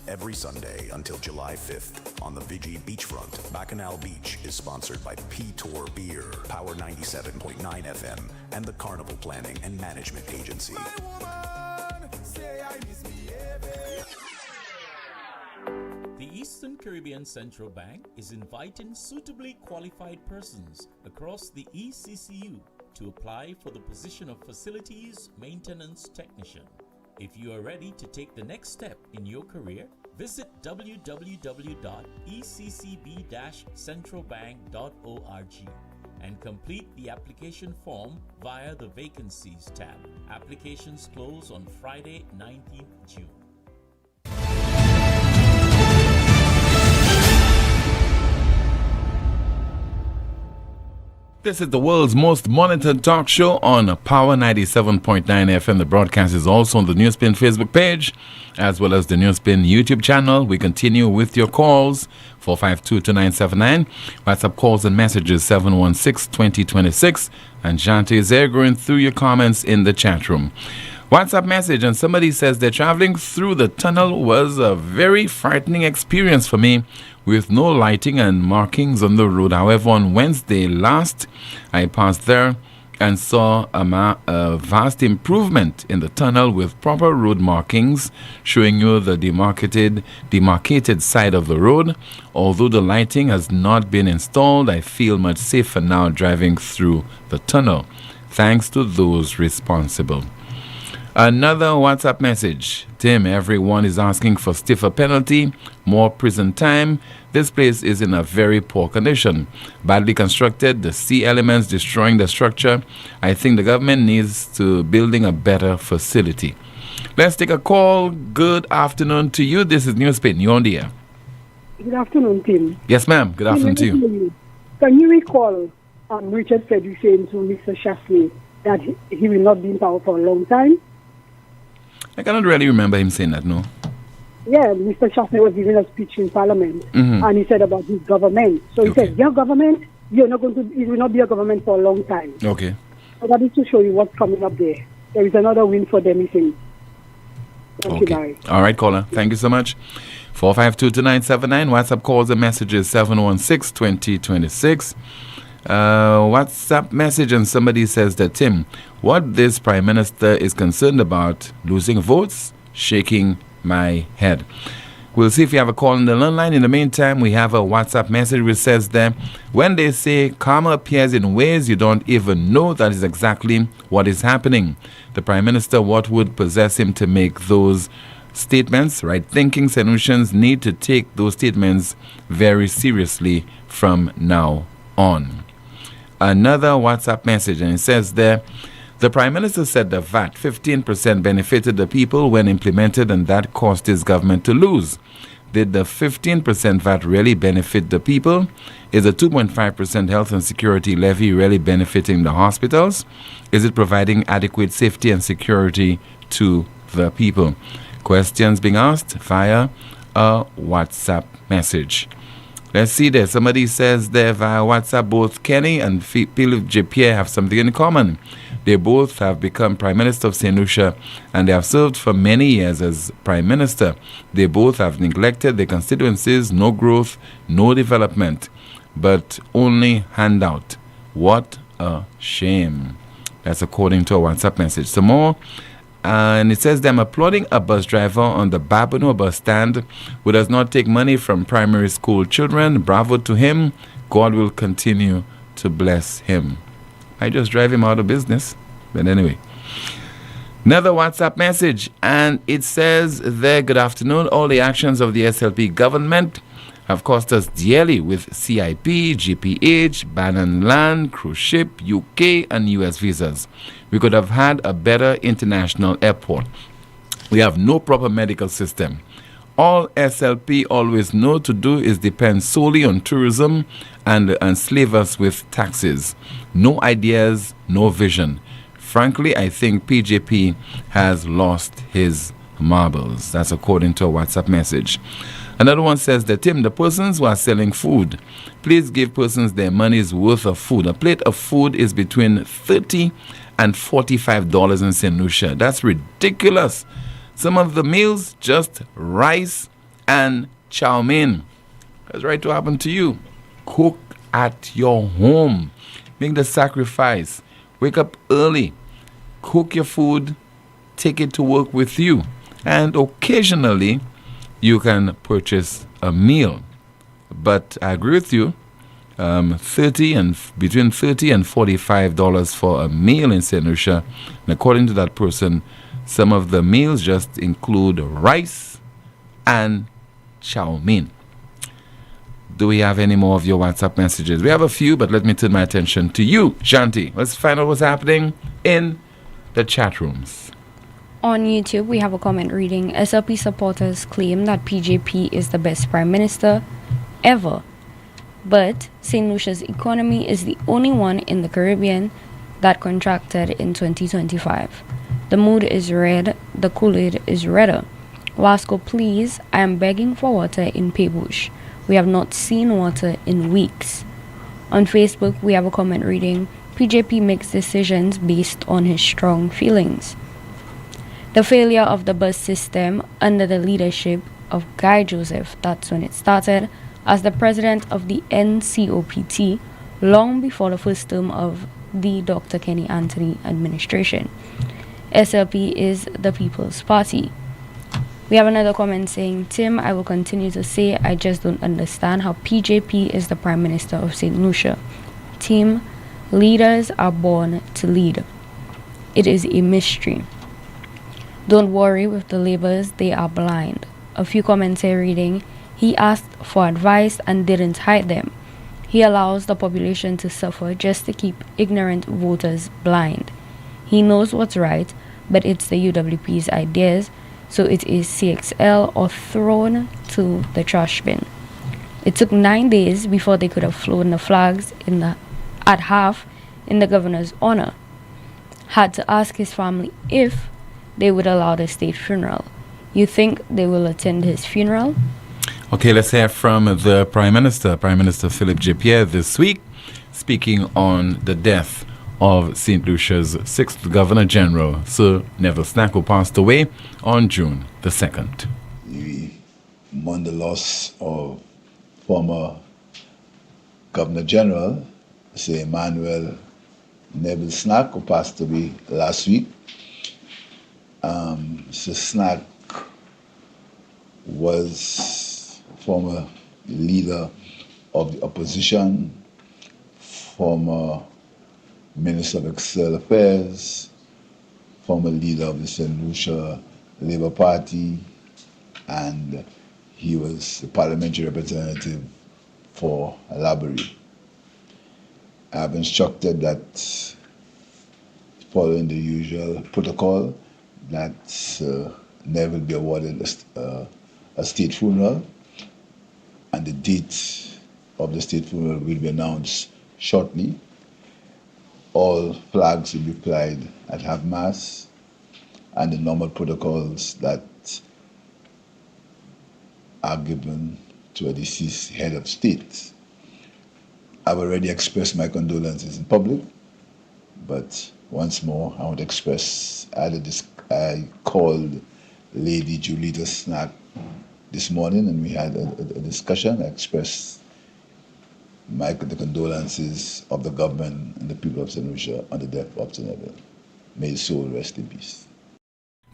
Every Sunday until July 5th on the Vigi beachfront. Bacchanal Beach is sponsored by P-Tour Beer, Power 97.9 FM, and the Carnival Planning and Management Agency. The Eastern Caribbean Central Bank is inviting suitably qualified persons across the ECCU to apply for the position of Facilities Maintenance Technician. If you are ready to take the next step in your career, visit www.eccb-centralbank.org and complete the application form via the Vacancies tab. Applications close on Friday, 19th June. This is the world's most monitored talk show on Power 97.9 FM. The broadcast is also on the NewsSpin Facebook page as well as the NewsSpin YouTube channel. We continue with your calls, 452-2979. WhatsApp calls and messages, 716-2026. And Shanti is there going through your comments in the chat room. WhatsApp message, and somebody says that traveling through the tunnel was a very frightening experience for me with no lighting and markings on the road. However, on Wednesday last, I passed there and saw a vast improvement in the tunnel with proper road markings showing you the demarcated side of the road. Although the lighting has not been installed, I feel much safer now driving through the tunnel. Thanks to those responsible. Another WhatsApp message. Tim, everyone is asking for stiffer penalty, more prison time. This place is in a very poor condition. Badly constructed, the sea elements destroying the structure. I think the government needs to building a better facility. Let's take a call. Good afternoon to you. This is NewsSpin. You're on the air. Good afternoon, Tim. Yes, ma'am. Good afternoon to you. Can you recall Richard said saying to Mr. Shafley that he will not be in power for a long time? I cannot really remember him saying that, no. Yeah, Mr. Shafley was giving a speech in Parliament, and he said about his government. So he said, your government, it will not be a government for a long time. Okay. So that is to show you what's coming up there. There is another win for them, he says. Okay. All right, caller. Thank you so much. 452-2979. WhatsApp calls and messages, 716-2026. WhatsApp message, and somebody says that, Tim, what this Prime Minister is concerned about, losing votes, shaking my head. We'll see if you have a call on the line. In the meantime, we have a WhatsApp message which says there, when they say karma appears in ways you don't even know, that is exactly what is happening. The Prime Minister, what would possess him to make those statements? Right-thinking Sanusians need to take those statements very seriously from now on. Another WhatsApp message, and it says there, the Prime Minister said the VAT 15% benefited the people when implemented, and that caused his government to lose. Did the 15% VAT really benefit the people? Is the 2.5% health and security levy really benefiting the hospitals? Is it providing adequate safety and security to the people? Questions being asked via a WhatsApp message. Let's see there. Somebody says there via WhatsApp, both Kenny and Philip J. have something in common. They both have become Prime Minister of St. Lucia, and they have served for many years as Prime Minister. They both have neglected their constituencies, no growth, no development, but only handout. What a shame. That's according to a WhatsApp message. Some more. And it says, I'm applauding a bus driver on the Babano bus stand who does not take money from primary school children. Bravo to him. God will continue to bless him. I just drive him out of business. But anyway. Another WhatsApp message. And it says there, good afternoon. All the actions of the SLP government have cost us dearly with CIP, GPH, ban on land, cruise ship, UK and US visas. We could have had a better international airport. We have no proper medical system. All SLP always know to do is depend solely on tourism and enslave us with taxes. No ideas, no vision. Frankly, I think PJP has lost his marbles. That's according to a WhatsApp message. Another one says that, Tim, the persons who are selling food, please give persons their money's worth of food. A plate of food is between $30 and $45 in St. Lucia. That's ridiculous. Some of the meals, just rice and chow mein. That's right to happen to you. Cook at your home. Make the sacrifice. Wake up early. Cook your food. Take it to work with you. And occasionally, you can purchase a meal. But I agree with you. Between $30 and $45 for a meal in St. Lucia. And according to that person, some of the meals just include rice and chow mein. Do we have any more of your WhatsApp messages? We have a few, but let me turn my attention to you, Shanti. Let's find out what's happening in the chat rooms. On YouTube, we have a comment reading, SLP supporters claim that PJP is the best prime minister ever. But St. Lucia's economy is the only one in the Caribbean that contracted in 2025. The mood is red, the Kool-Aid is redder. Wasco, please, I am begging for water in Paybush. We have not seen water in weeks. On Facebook, we have a comment reading, PJP makes decisions based on his strong feelings. The failure of the bus system under the leadership of Guy Joseph, that's when it started, as the president of the NCOPT, long before the first term of the Dr. Kenny Anthony administration. SLP is the People's Party. We have another comment saying, Tim, I will continue to say I just don't understand how PJP is the Prime Minister of St. Lucia. Team, leaders are born to lead. It is a mystery. Don't worry with the labors, they are blind. A few comments here reading, he asked for advice and didn't hide them. He allows the population to suffer just to keep ignorant voters blind. He knows what's right, but it's the UWP's ideas, so it is CXL or thrown to the trash bin. It took 9 days before they could have flown the flags at half in the governor's honor. Had to ask his family if they would allow the state funeral. You think they will attend his funeral? Okay, let's hear from the Prime Minister Philip J. Pierre this week, speaking on the death of St. Lucia's 6th Governor General, Sir Neville Snack, who passed away on June the 2nd. We mourn the loss of former Governor General, Sir Emmanuel Neville Snack, who passed away last week. Sir Snack was former leader of the opposition, former Minister of External Affairs, former leader of the St. Lucia Labour Party, and he was the parliamentary representative for Alabari. I've instructed that, following the usual protocol, that Nev will be awarded a state funeral, and the date of the state funeral will be announced shortly. All flags will be flied at half-mast, and the normal protocols that are given to a deceased head of state. I've already expressed my condolences in public, but once more, I want to express, I called Lady Julita Snack this morning, and we had a discussion. I expressed the condolences of the government and the people of St. Lucia on the death of Neville. May his soul rest in peace.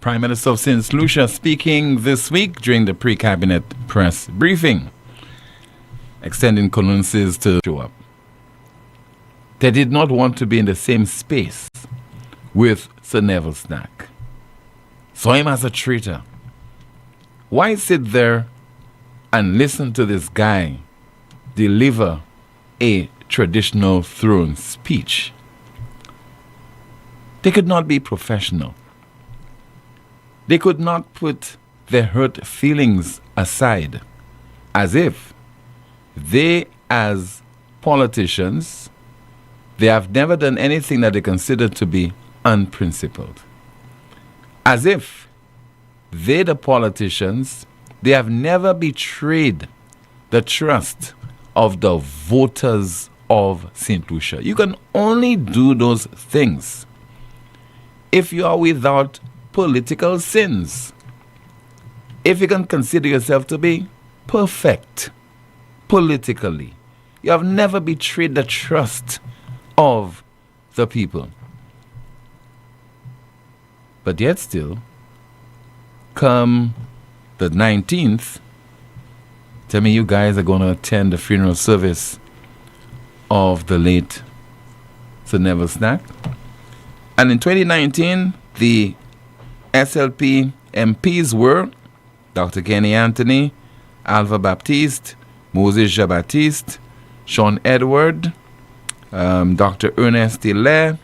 Prime Minister of St. Lucia speaking this week during the pre-cabinet press briefing, extending condolences to show up. They did not want to be in the same space with Sir Neville Snack. Saw him as a traitor. Why sit there and listen to this guy deliver a traditional throne speech? They could not be professional. They could not put their hurt feelings aside, as if they, as politicians, they have never done anything that they consider to be unprincipled. As if they, the politicians, they have never betrayed the trust of the voters of St. Lucia. You can only do those things if you are without political sins. If you can consider yourself to be perfect politically, you have never betrayed the trust of the people. But yet still, come the 19th, tell me you guys are going to attend the funeral service of the late Sir Neville Snack. And in 2019, the SLP MPs were Dr. Kenny Anthony, Alva Baptiste, Moses Jean-Baptiste, Sean Edward, Dr. Ernest Hilaire,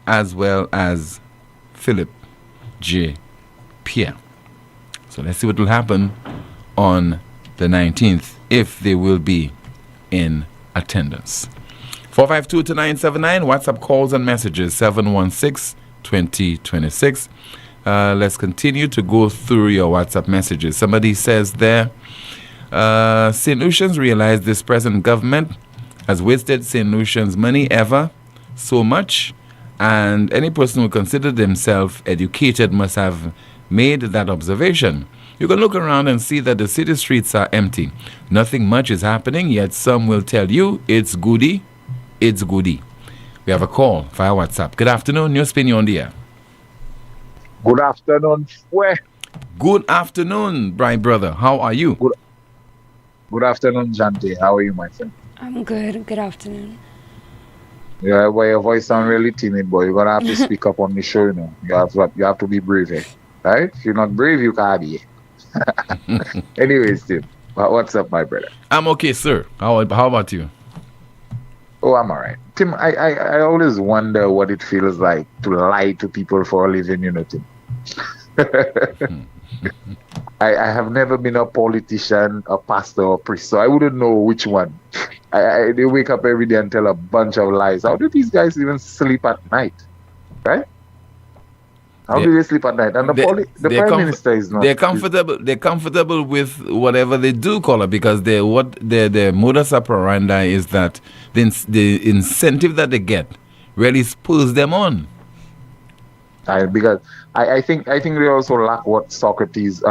as well as Philip J. Pierre. So let's see what will happen on the 19th, if they will be in attendance. 452-2979, WhatsApp calls and messages, 716-2026. Let's continue to go through your WhatsApp messages. Somebody says there, St. Lucians realize this present government has wasted St. Lucians' money ever so much, and any person who considers themselves educated must have made that observation. You can look around and see that the city streets are empty. Nothing much is happening, yet some will tell you it's goody, it's goody. We have a call via WhatsApp. Good afternoon, NewsSpin, you're on the air. Good afternoon, Good afternoon, bright brother. How are you? Good afternoon, Jante. How are you, my friend? I'm good. Good afternoon. Yeah, well, your voice sounds really timid, boy. You're gonna have to speak up on the show, you know. You have to be brave, eh? Right? If you're not brave, you can't be. Anyways, Tim, what's up, my brother? I'm okay, sir. How about you? Oh, I'm all right. Tim, I always wonder what it feels like to lie to people for a living, you know, Tim. I have never been a politician, a pastor, or priest, so I wouldn't know which one. They wake up every day and tell a bunch of lies. How do these guys even sleep at night? Right? How do they sleep at night? And the Prime Minister is not. They're comfortable with whatever they do, caller, because their modus operandi is that the incentive that they get really spurs them on. Because I think they also lack what Socrates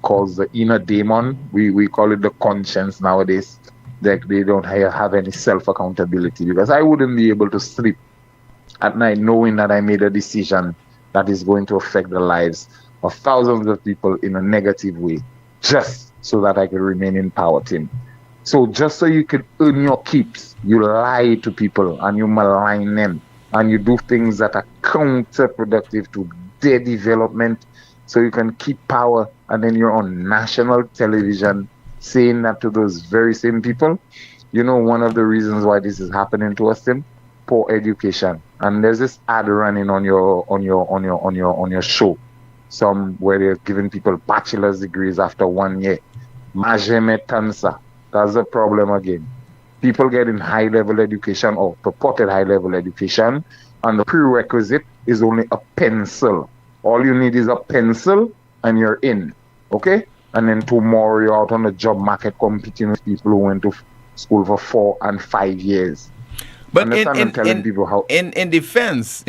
calls the inner demon. We call it the conscience nowadays. They don't have any self-accountability, because I wouldn't be able to sleep at night knowing that I made a decision that is going to affect the lives of thousands of people in a negative way. just so that I could remain in power, Tim. So just so you could earn your keeps, you lie to people and you malign them and you do things that are counterproductive to their development so you can keep power, and then you're on national television saying that to those very same people. You know, one of the reasons why this is happening to us, Tim, poor education. And there's this ad running on your show, some where they're giving people bachelor's degrees after 1 year. Majemetansa. That's the problem again. People getting high-level education or purported high-level education, and the prerequisite is only a pencil. All you need is a pencil, and you're in. Okay? And then tomorrow you're out on the job market competing with people who went to school for 4 and 5 years. But in defense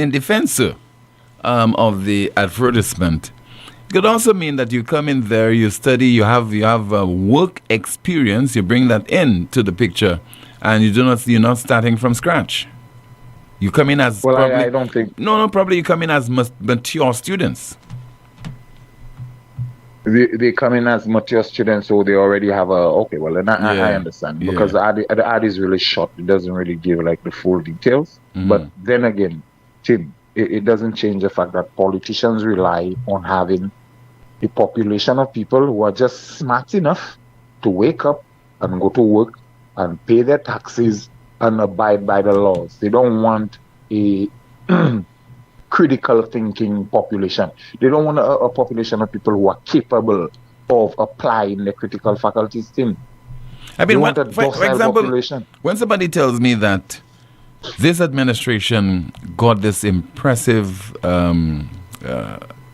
of the advertisement, it could also mean that you come in there, you study, you have work experience, you bring that in to the picture, and you're not starting from scratch. You come in as I don't think. No, probably you come in as mature students. They come in as mature students, so they already have I understand, because the ad is really short. It doesn't really give like the full details. Mm-hmm. But then again, Tim, it doesn't change the fact that politicians rely on having a population of people who are just smart enough to wake up and go to work and pay their taxes and abide by the laws. They don't want a critical thinking population. They don't want a population of people who are capable of applying the critical faculties, Tim. I mean, for example, when somebody tells me that this administration got this impressive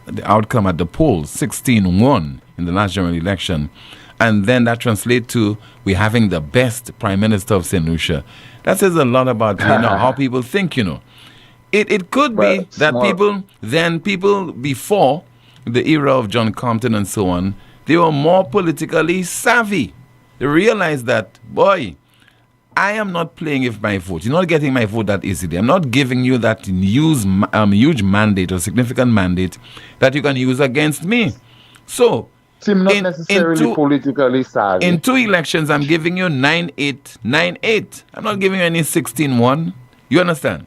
the outcome at the polls, 16-1 in the last general election, and then that translates to we having the best Prime Minister of St. Lucia, that says a lot about how people think, It could be that people before the era of John Compton and so on, they were more politically savvy. They realized that, boy, I am not playing with my vote. You're not getting my vote that easily. I'm not giving you that huge mandate or significant mandate that you can use against me. So, Tim, not necessarily politically savvy. In 2 elections, I'm giving you 9-8, 9-8. I'm not giving you any 16-1. You understand?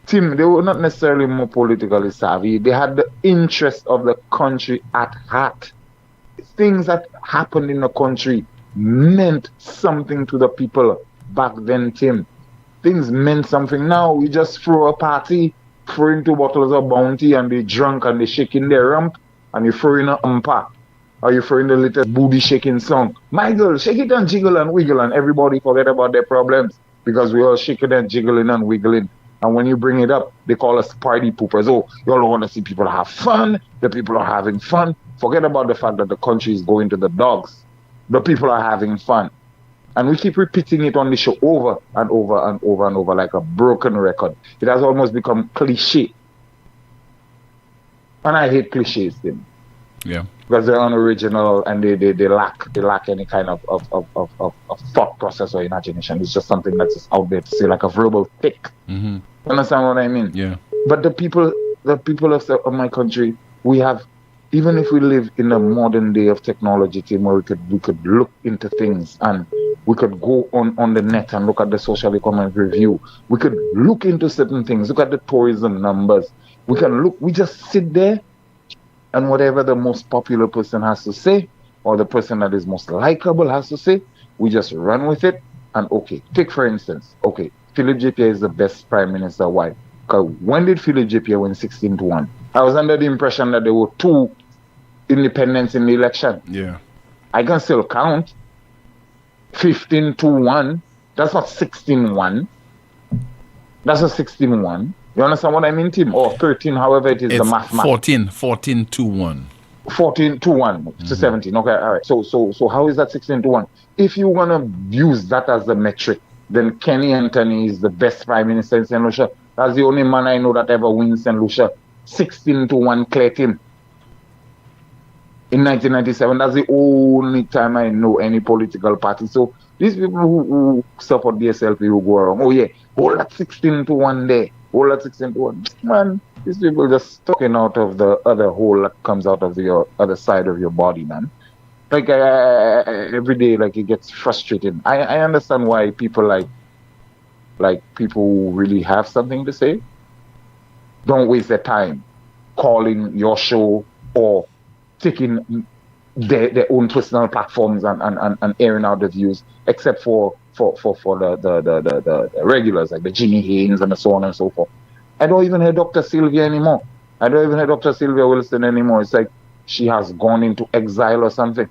Tim, they were not necessarily more politically savvy. They had the interest of the country at heart. Things that happened in the country meant something to the people back then, Tim. Things meant something. Now we just throw a party, throw in 2 bottles of Bounty, and they drunk and they shaking their rump, and you throw in a umpa, or you throw in the latest booty shaking song. My girl, shake it and jiggle and wiggle, and everybody forget about their problems because we all shaking and jiggling and wiggling. And when you bring it up, they call us party poopers. Oh, you all want to see people have fun. The people are having fun. Forget about the fact that the country is going to the dogs. The people are having fun. And we keep repeating it on the show over and over and over and over like a broken record. It has almost become cliche. And I hate cliches, Tim. Yeah. Because they're unoriginal and they lack any kind of thought process or imagination. It's just something that's just out there to say, like a verbal tick. Mm-hmm. You understand what I mean? Yeah. But the people of my country, we have, even if we live in a modern day of technology, Tim, where we could look into things and we could go on the net and look at the social economic review. We could look into certain things, look at the tourism numbers. We just sit there, and whatever the most popular person has to say, or the person that is most likable has to say, we just run with it. And take for instance, Philip J.P. is the best prime minister. Why? Because when did Philip J.P. win 16-1? I was under the impression that there were 2 independents in the election. Yeah. I can still count 15-1. That's not 16-1. That's a 16-1. You understand what I mean, Tim? Or 13, however it is, it's the math. 14-1. 14-1 to 17. Okay, all right. So how is that 16-1? If you want to use that as the metric, then Kenny Anthony is the best prime minister in St. Lucia. That's the only man I know that ever wins St. Lucia. 16-1 cleared him. In 1997, that's the only time I know any political party. So these people who support the SLP who go around, hold that 16-1 there. Hold that 16-1. Man, these people just talking out of the other hole that comes out of your other side of your body, man. Like every day, like it gets frustrating. I understand why people like people who really have something to say don't waste their time calling your show or taking their own personal platforms and airing out the views, except for the regulars like the Jimmy Haynes and so on and so forth. I don't even hear Dr. Sylvia anymore. I don't even hear Dr. Sylvia Wilson anymore. It's like she has gone into exile or something.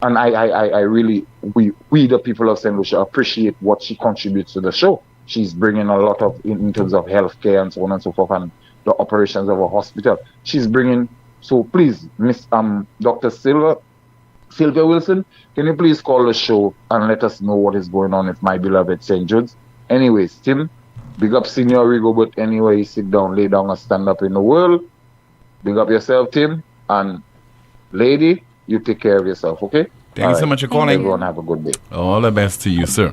And I really, we the people of St. Lucia appreciate what she contributes to the show. She's bringing a lot of, in terms of healthcare and so on and so forth, and the operations of a hospital. She's bringing, so please, Miss Dr. Sylvia Wilson, can you please call the show and let us know what is going on with my beloved St. Jude's? Anyways, Tim, big up Senior Rigo, but anyway, sit down, lay down, and stand up in the world. Big up yourself, Tim, and lady, you take care of yourself, okay? Thank you so much for calling. Everyone have a good day. All the best to you, sir.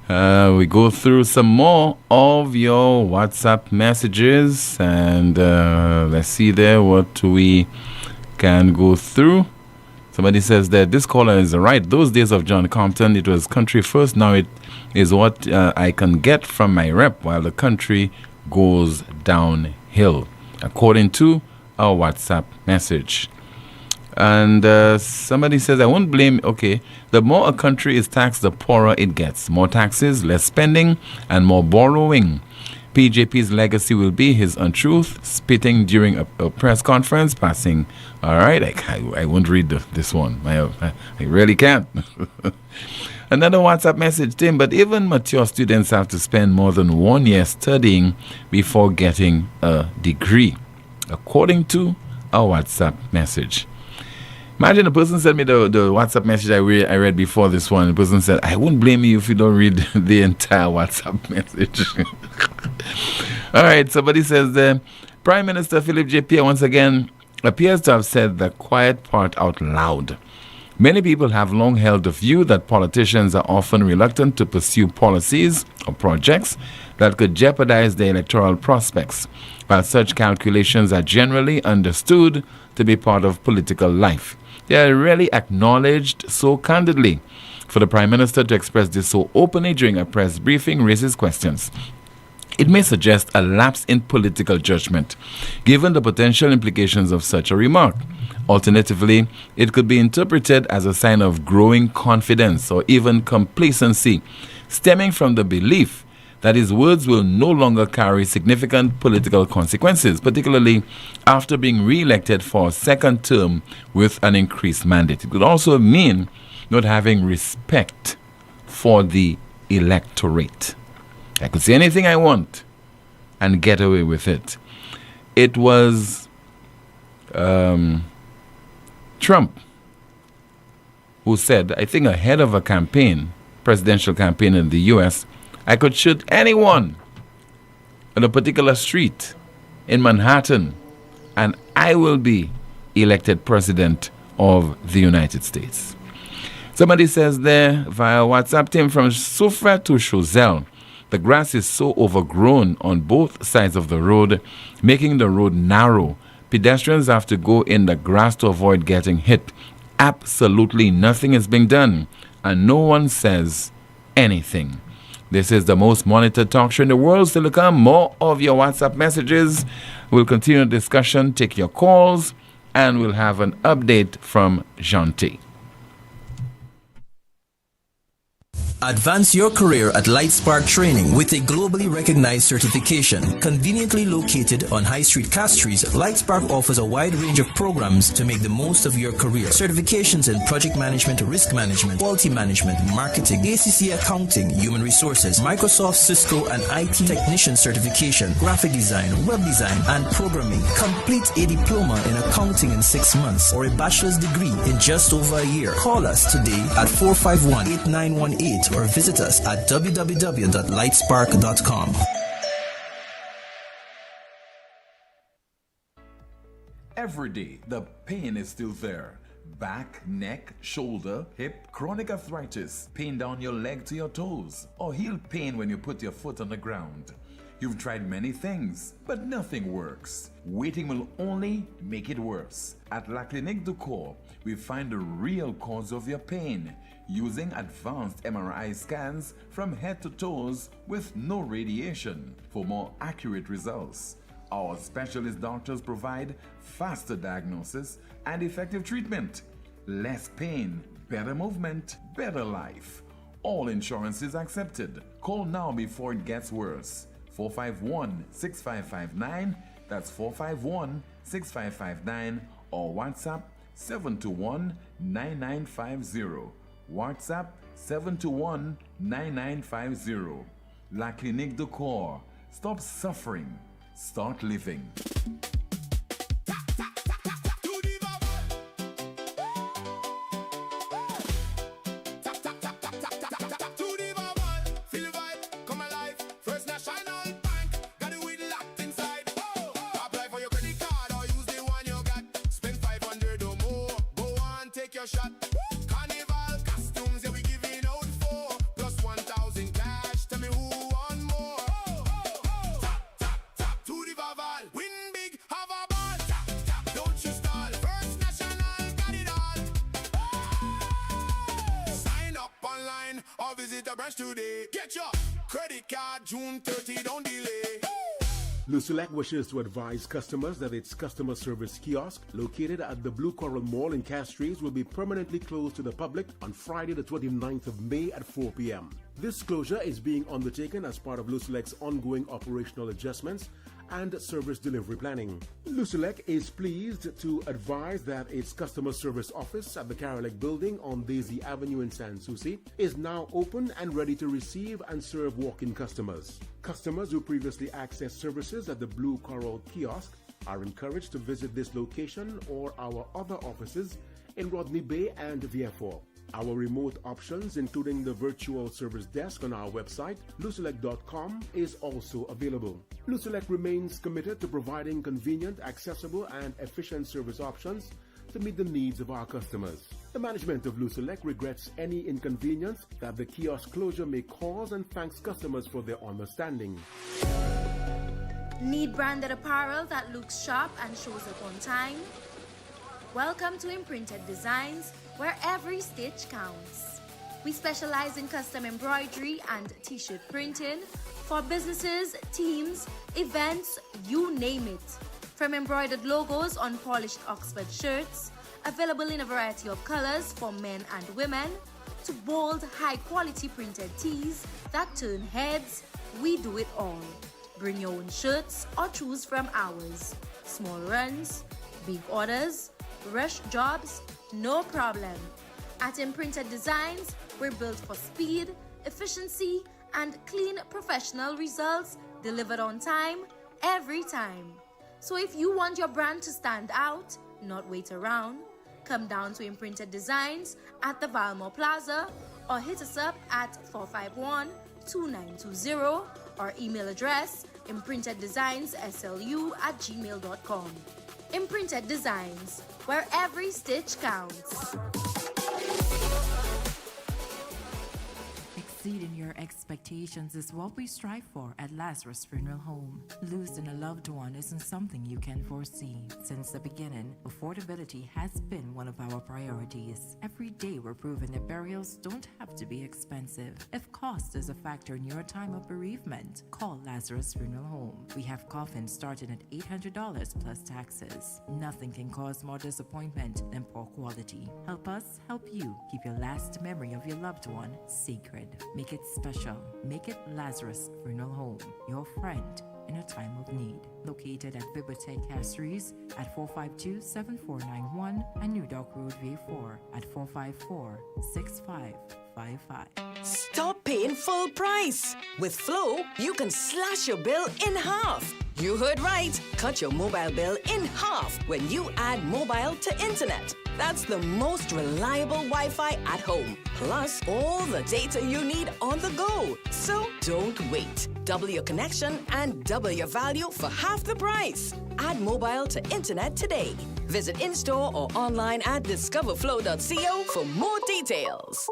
We go through some more of your WhatsApp messages, and let's see there what we can go through. Somebody says that this caller is right. Those days of John Compton, it was country first. Now it is what I can get from my rep while the country goes downhill, according to our WhatsApp message. And somebody says, I won't blame, okay, the more a country is taxed, the poorer it gets. More taxes, less spending, and more borrowing. PJP's legacy will be his untruth, spitting during a press conference, passing. All right, I won't read this one. I really can't. Another WhatsApp message, Tim, but even mature students have to spend more than 1 year studying before getting a degree, according to our WhatsApp message. Imagine a person sent me the WhatsApp message I read before this one. The person said, I won't blame you if you don't read the entire WhatsApp message. All right, somebody says the Prime Minister Philip J. Pierre once again appears to have said the quiet part out loud. Many people have long held the view that politicians are often reluctant to pursue policies or projects that could jeopardize their electoral prospects, while such calculations are generally understood to be part of political life. They are rarely acknowledged so candidly. For the Prime Minister to express this so openly during a press briefing raises questions. It may suggest a lapse in political judgment, given the potential implications of such a remark. Alternatively, it could be interpreted as a sign of growing confidence or even complacency, stemming from the belief that his words will no longer carry significant political consequences, particularly after being re-elected for a second term with an increased mandate. It could also mean not having respect for the electorate. I could say anything I want and get away with it. It was Trump who said, I think ahead of a campaign, presidential campaign in the U.S., I could shoot anyone on a particular street in Manhattan and I will be elected president of the United States. Somebody says there via WhatsApp, Tim, from Soufra to Choiseul, the grass is so overgrown on both sides of the road, making the road narrow. Pedestrians have to go in the grass to avoid getting hit. Absolutely nothing is being done, and no one says anything. This is the most monitored talk show in the world. Still to come, more of your WhatsApp messages. We'll continue the discussion, take your calls, and we'll have an update from Jean-T. Advance your career at Lightspark Training with a globally recognized certification. Conveniently located on High Street, Castries, Lightspark offers a wide range of programs to make the most of your career. Certifications in project management, risk management, quality management, marketing, ACC accounting, human resources, Microsoft, Cisco, and IT technician certification, graphic design, web design, and programming. Complete a diploma in accounting in 6 months or a bachelor's degree in just over a year. Call us today at 451-8918 or visit us at www.lightspark.com. Every day, the pain is still there. Back, neck, shoulder, hip, chronic arthritis, pain down your leg to your toes, or heel pain when you put your foot on the ground. You've tried many things, but nothing works. Waiting will only make it worse. At La Clinique du Corps, we find the real cause of your pain using advanced MRI scans from head to toes with no radiation for more accurate results. Our specialist doctors provide faster diagnosis and effective treatment. Less pain, better movement, better life. All insurance is accepted. Call now before it gets worse. 451-6559, that's 451-6559, or WhatsApp 721-9950. WhatsApp 721-9950. La Clinique du Corps. Stop suffering. Start living. Shot. Carnival costumes, yeah, we giving out 4 plus 1,000 cash. Tell me who want more. Tap, tap, tap to the Vaval. Win big, have a ball. Tap, tap, don't you stall. First National, got it all. Sign up online or visit a branch today. Get your credit card June 30, don't delay. Lusulec wishes to advise customers that its customer service kiosk located at the Blue Coral Mall in Castries will be permanently closed to the public on Friday the 29th of May at 4 p.m. This closure is being undertaken as part of Lusulec's ongoing operational adjustments and service delivery planning. Lusulec is pleased to advise that its customer service office at the Carolec building on Daisy Avenue in Sans Souci is now open and ready to receive and serve walk-in customers. Customers who previously accessed services at the Blue Coral kiosk are encouraged to visit this location or our other offices in Rodney Bay and Vieux-Fort. Our remote options, including the virtual service desk on our website, lusulec.com, is also available. Lusulec remains committed to providing convenient, accessible, and efficient service options to meet the needs of our customers. The management of Lusulec regrets any inconvenience that the kiosk closure may cause and thanks customers for their understanding. Need branded apparel that looks sharp and shows up on time? Welcome to Imprinted Designs, where every stitch counts. We specialize in custom embroidery and t-shirt printing for businesses, teams, events, you name it. From embroidered logos on polished Oxford shirts, available in a variety of colors for men and women, to bold, high-quality printed tees that turn heads, we do it all. Bring your own shirts or choose from ours. Small runs, big orders, rush jobs, no problem. At Imprinted Designs, we're built for speed, efficiency, and clean professional results delivered on time, every time. So if you want your brand to stand out, not wait around, come down to Imprinted Designs at the Valmore Plaza or hit us up at 451-2920 or email address imprinteddesignsSLU@gmail.com. Imprinted Designs, where every stitch counts. Exceeding your expectations is what we strive for at Lazarus Funeral Home. Losing a loved one isn't something you can foresee. Since the beginning, affordability has been one of our priorities. Every day we're proving that burials don't have to be expensive. If cost is a factor in your time of bereavement, call Lazarus Funeral Home. We have coffins starting at $800 plus taxes. Nothing can cause more disappointment than poor quality. Help us help you keep your last memory of your loved one sacred. Make it special. Make it Lazarus Funeral Home, your friend in a time of need. Located at Bibliothèque Castries at 452-7491 and New Dock Road, V4 at 454-6555. Stop paying full price. With Flow, you can slash your bill in half. You heard right. Cut your mobile bill in half when you add mobile to internet. That's the most reliable Wi-Fi at home. Plus all the data you need on the go. So don't wait. Double your connection and double your value for half the price. Add mobile to internet today. Visit in-store or online at discoverflow.co for more details.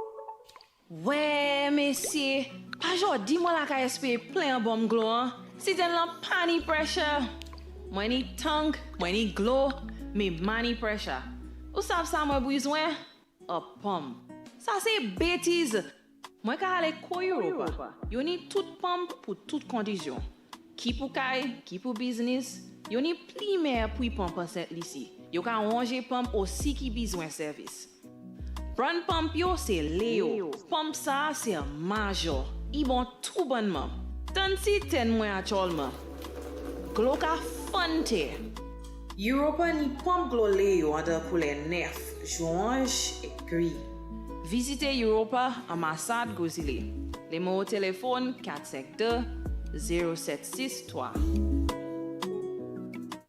Ouais, messieurs, aujourd'hui, moi, la KSP plein bon glow. Sitting on pani pressure. Money tongue, money glow, me money pressure. Ou savez ça moi besoin? A pomme. Ça c'est bêtise. Moi ka aller ko Europa. You need tout pomme pour toute condition. Qui pour kay, qui pour business. You need pli mer pour pomme cette ici. You ka ranger pomme aussi qui besoin service. Brand pomme yo c'est Léo. Pomme ça c'est major. Ils bon tout bonnement. Tant si ten moi actuellement. Glo ka fonte. Europa ni pomme glo Léo under pour les nerfs, orange et gris. Visitez Europa ambassade Gozile. Les mots au téléphone 452 0763.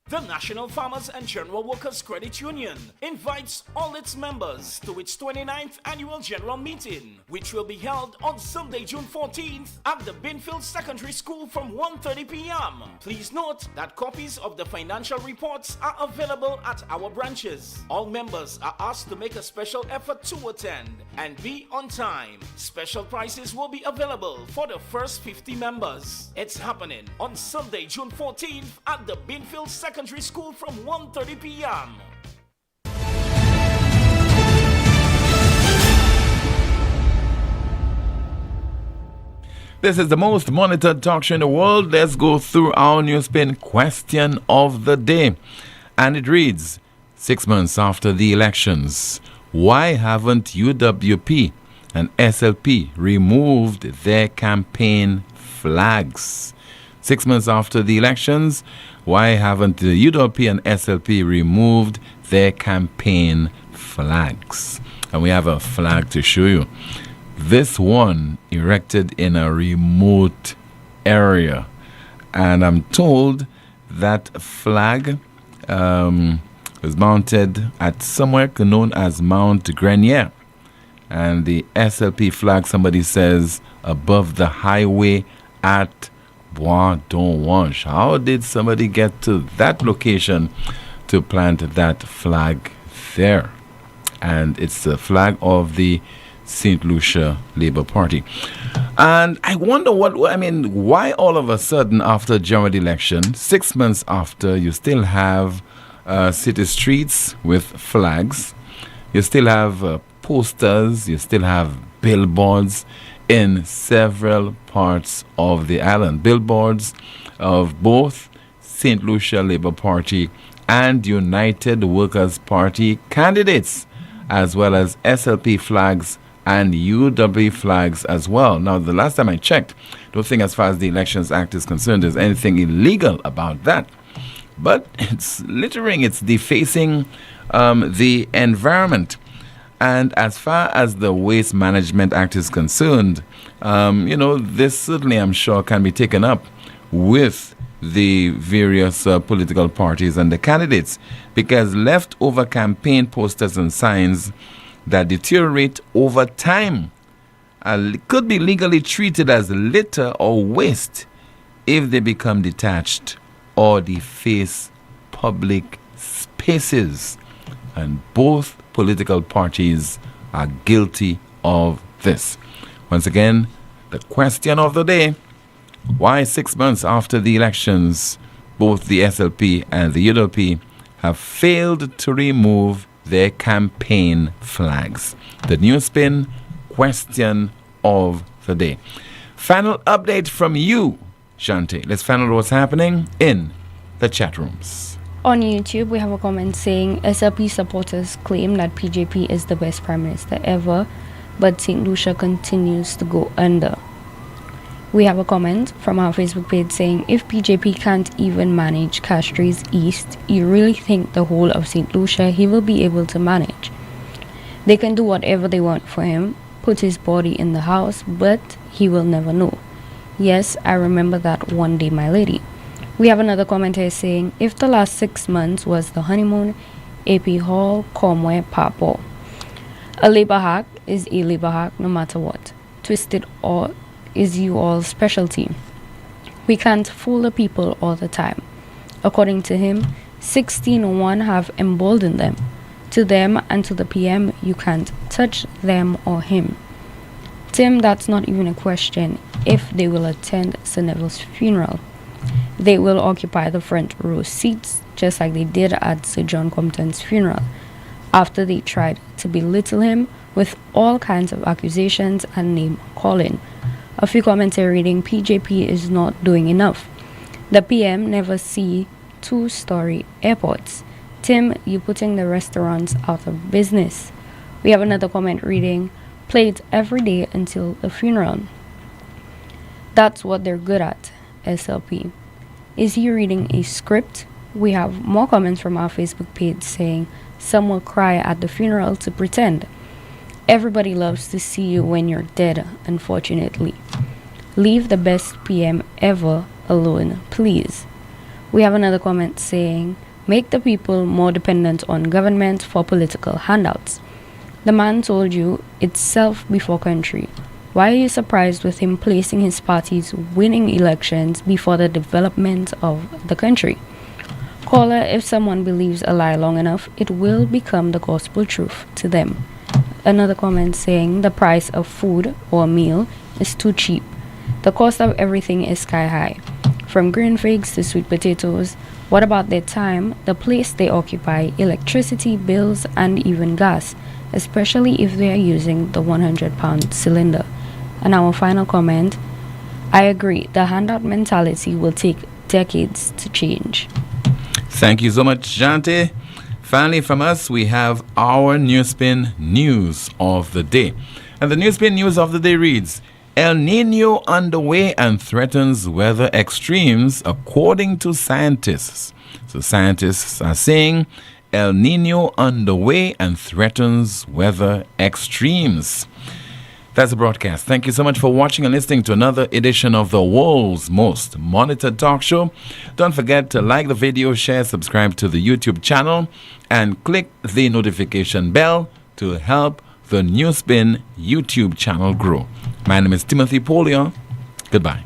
The National Farmers and General Workers Credit Union invites all its members to its 29th annual general meeting, which will be held on Sunday, June 14th at the Binfield Secondary School from 1:30 p.m. Please note that copies of the financial reports are available at our branches. All members are asked to make a special effort to attend and be on time. Special prices will be available for the first 50 members. It's happening on Sunday, June 14th at the Binfield Secondary School from 1:30 p.m. This is the most monitored talk show in the world. Let's go through our NewsSpin question of the day. And it reads, 6 months after the elections, why haven't UWP and SLP removed their campaign flags? 6 months after the elections, why haven't the UWP and SLP removed their campaign flags? And we have a flag to show you. This one erected in a remote area. And I'm told that flag was mounted at somewhere known as Mount Grenier. And the SLP flag, somebody says, above the highway at Bois d'Orange. How did somebody get to that location to plant that flag there? And it's the flag of the St. Lucia Labour Party. And I wonder why all of a sudden after general election, 6 months after, you still have city streets with flags, you still have posters, you still have billboards in several parts of the island. Billboards of both St. Lucia Labour Party and United Workers' Party candidates, as well as SLP flags and UW flags as well. Now, the last time I checked, don't think as far as the Elections Act is concerned, there's anything illegal about that. But it's littering, it's defacing the environment. And as far as the Waste Management Act is concerned, this certainly, I'm sure, can be taken up with the various political parties and the candidates, because leftover campaign posters and signs that deteriorate over time could be legally treated as litter or waste if they become detached or deface public spaces. And both political parties are guilty of this. Once again, the question of the day: why 6 months after the elections, both the SLP and the UWP have failed to remove their campaign flags? The NewsSpin question of the day. Final update from you, Shanti. Let's find out what's happening in the chat rooms. On YouTube, we have a comment saying SLP supporters claim that PJP is the best prime minister ever, but St. Lucia continues to go under. We have a comment from our Facebook page saying, if PJP can't even manage Castries East, you really think the whole of St. Lucia he will be able to manage? They can do whatever they want for him, put his body in the house, but he will never know. Yes, I remember that one day, my lady. We have another commenter saying, if the last 6 months was the honeymoon, AP Hall, Comway, Papo. A labor hack is a labor hack no matter what. Twisted or is you all's specialty. We can't fool the people all the time. According to him, 1601 have emboldened them. To them and to the PM, you can't touch them or him. Tim, that's not even a question if they will attend Sir Neville's funeral. They will occupy the front row seats, just like they did at Sir John Compton's funeral, after they tried to belittle him with all kinds of accusations and name-calling. A few comments are reading, PJP is not doing enough. The PM never see two-story airports. Tim, you putting the restaurants out of business. We have another comment reading, play it every day until the funeral. That's what they're good at, SLP. Is he reading a script? We have more comments from our Facebook page saying, some will cry at the funeral to pretend. Everybody loves to see you when you're dead, unfortunately. Leave the best PM ever alone, please. We have another comment saying, make the people more dependent on government for political handouts. The man told you it's self before country. Why are you surprised with him placing his party's winning elections before the development of the country? Caller, if someone believes a lie long enough, it will become the gospel truth to them. Another comment saying the price of food or meal is too cheap. The cost of everything is sky high, from green figs to sweet potatoes. What about their time, the place they occupy, electricity bills, and even gas, especially if they are using the 100-pound cylinder? And our final comment, I agree, the handout mentality will take decades to change. Thank you so much, Jante. Finally, from us, we have our NewsSpin news of the day. And the NewsSpin news of the day reads, El Nino underway and threatens weather extremes, according to scientists. So scientists are saying El Nino underway and threatens weather extremes. That's the broadcast. Thank you so much for watching and listening to another edition of the world's most monitored talk show. Don't forget to like the video, share, subscribe to the YouTube channel, and click the notification bell to help the NewsSpin YouTube channel grow. My name is Timothy Poleon. Goodbye.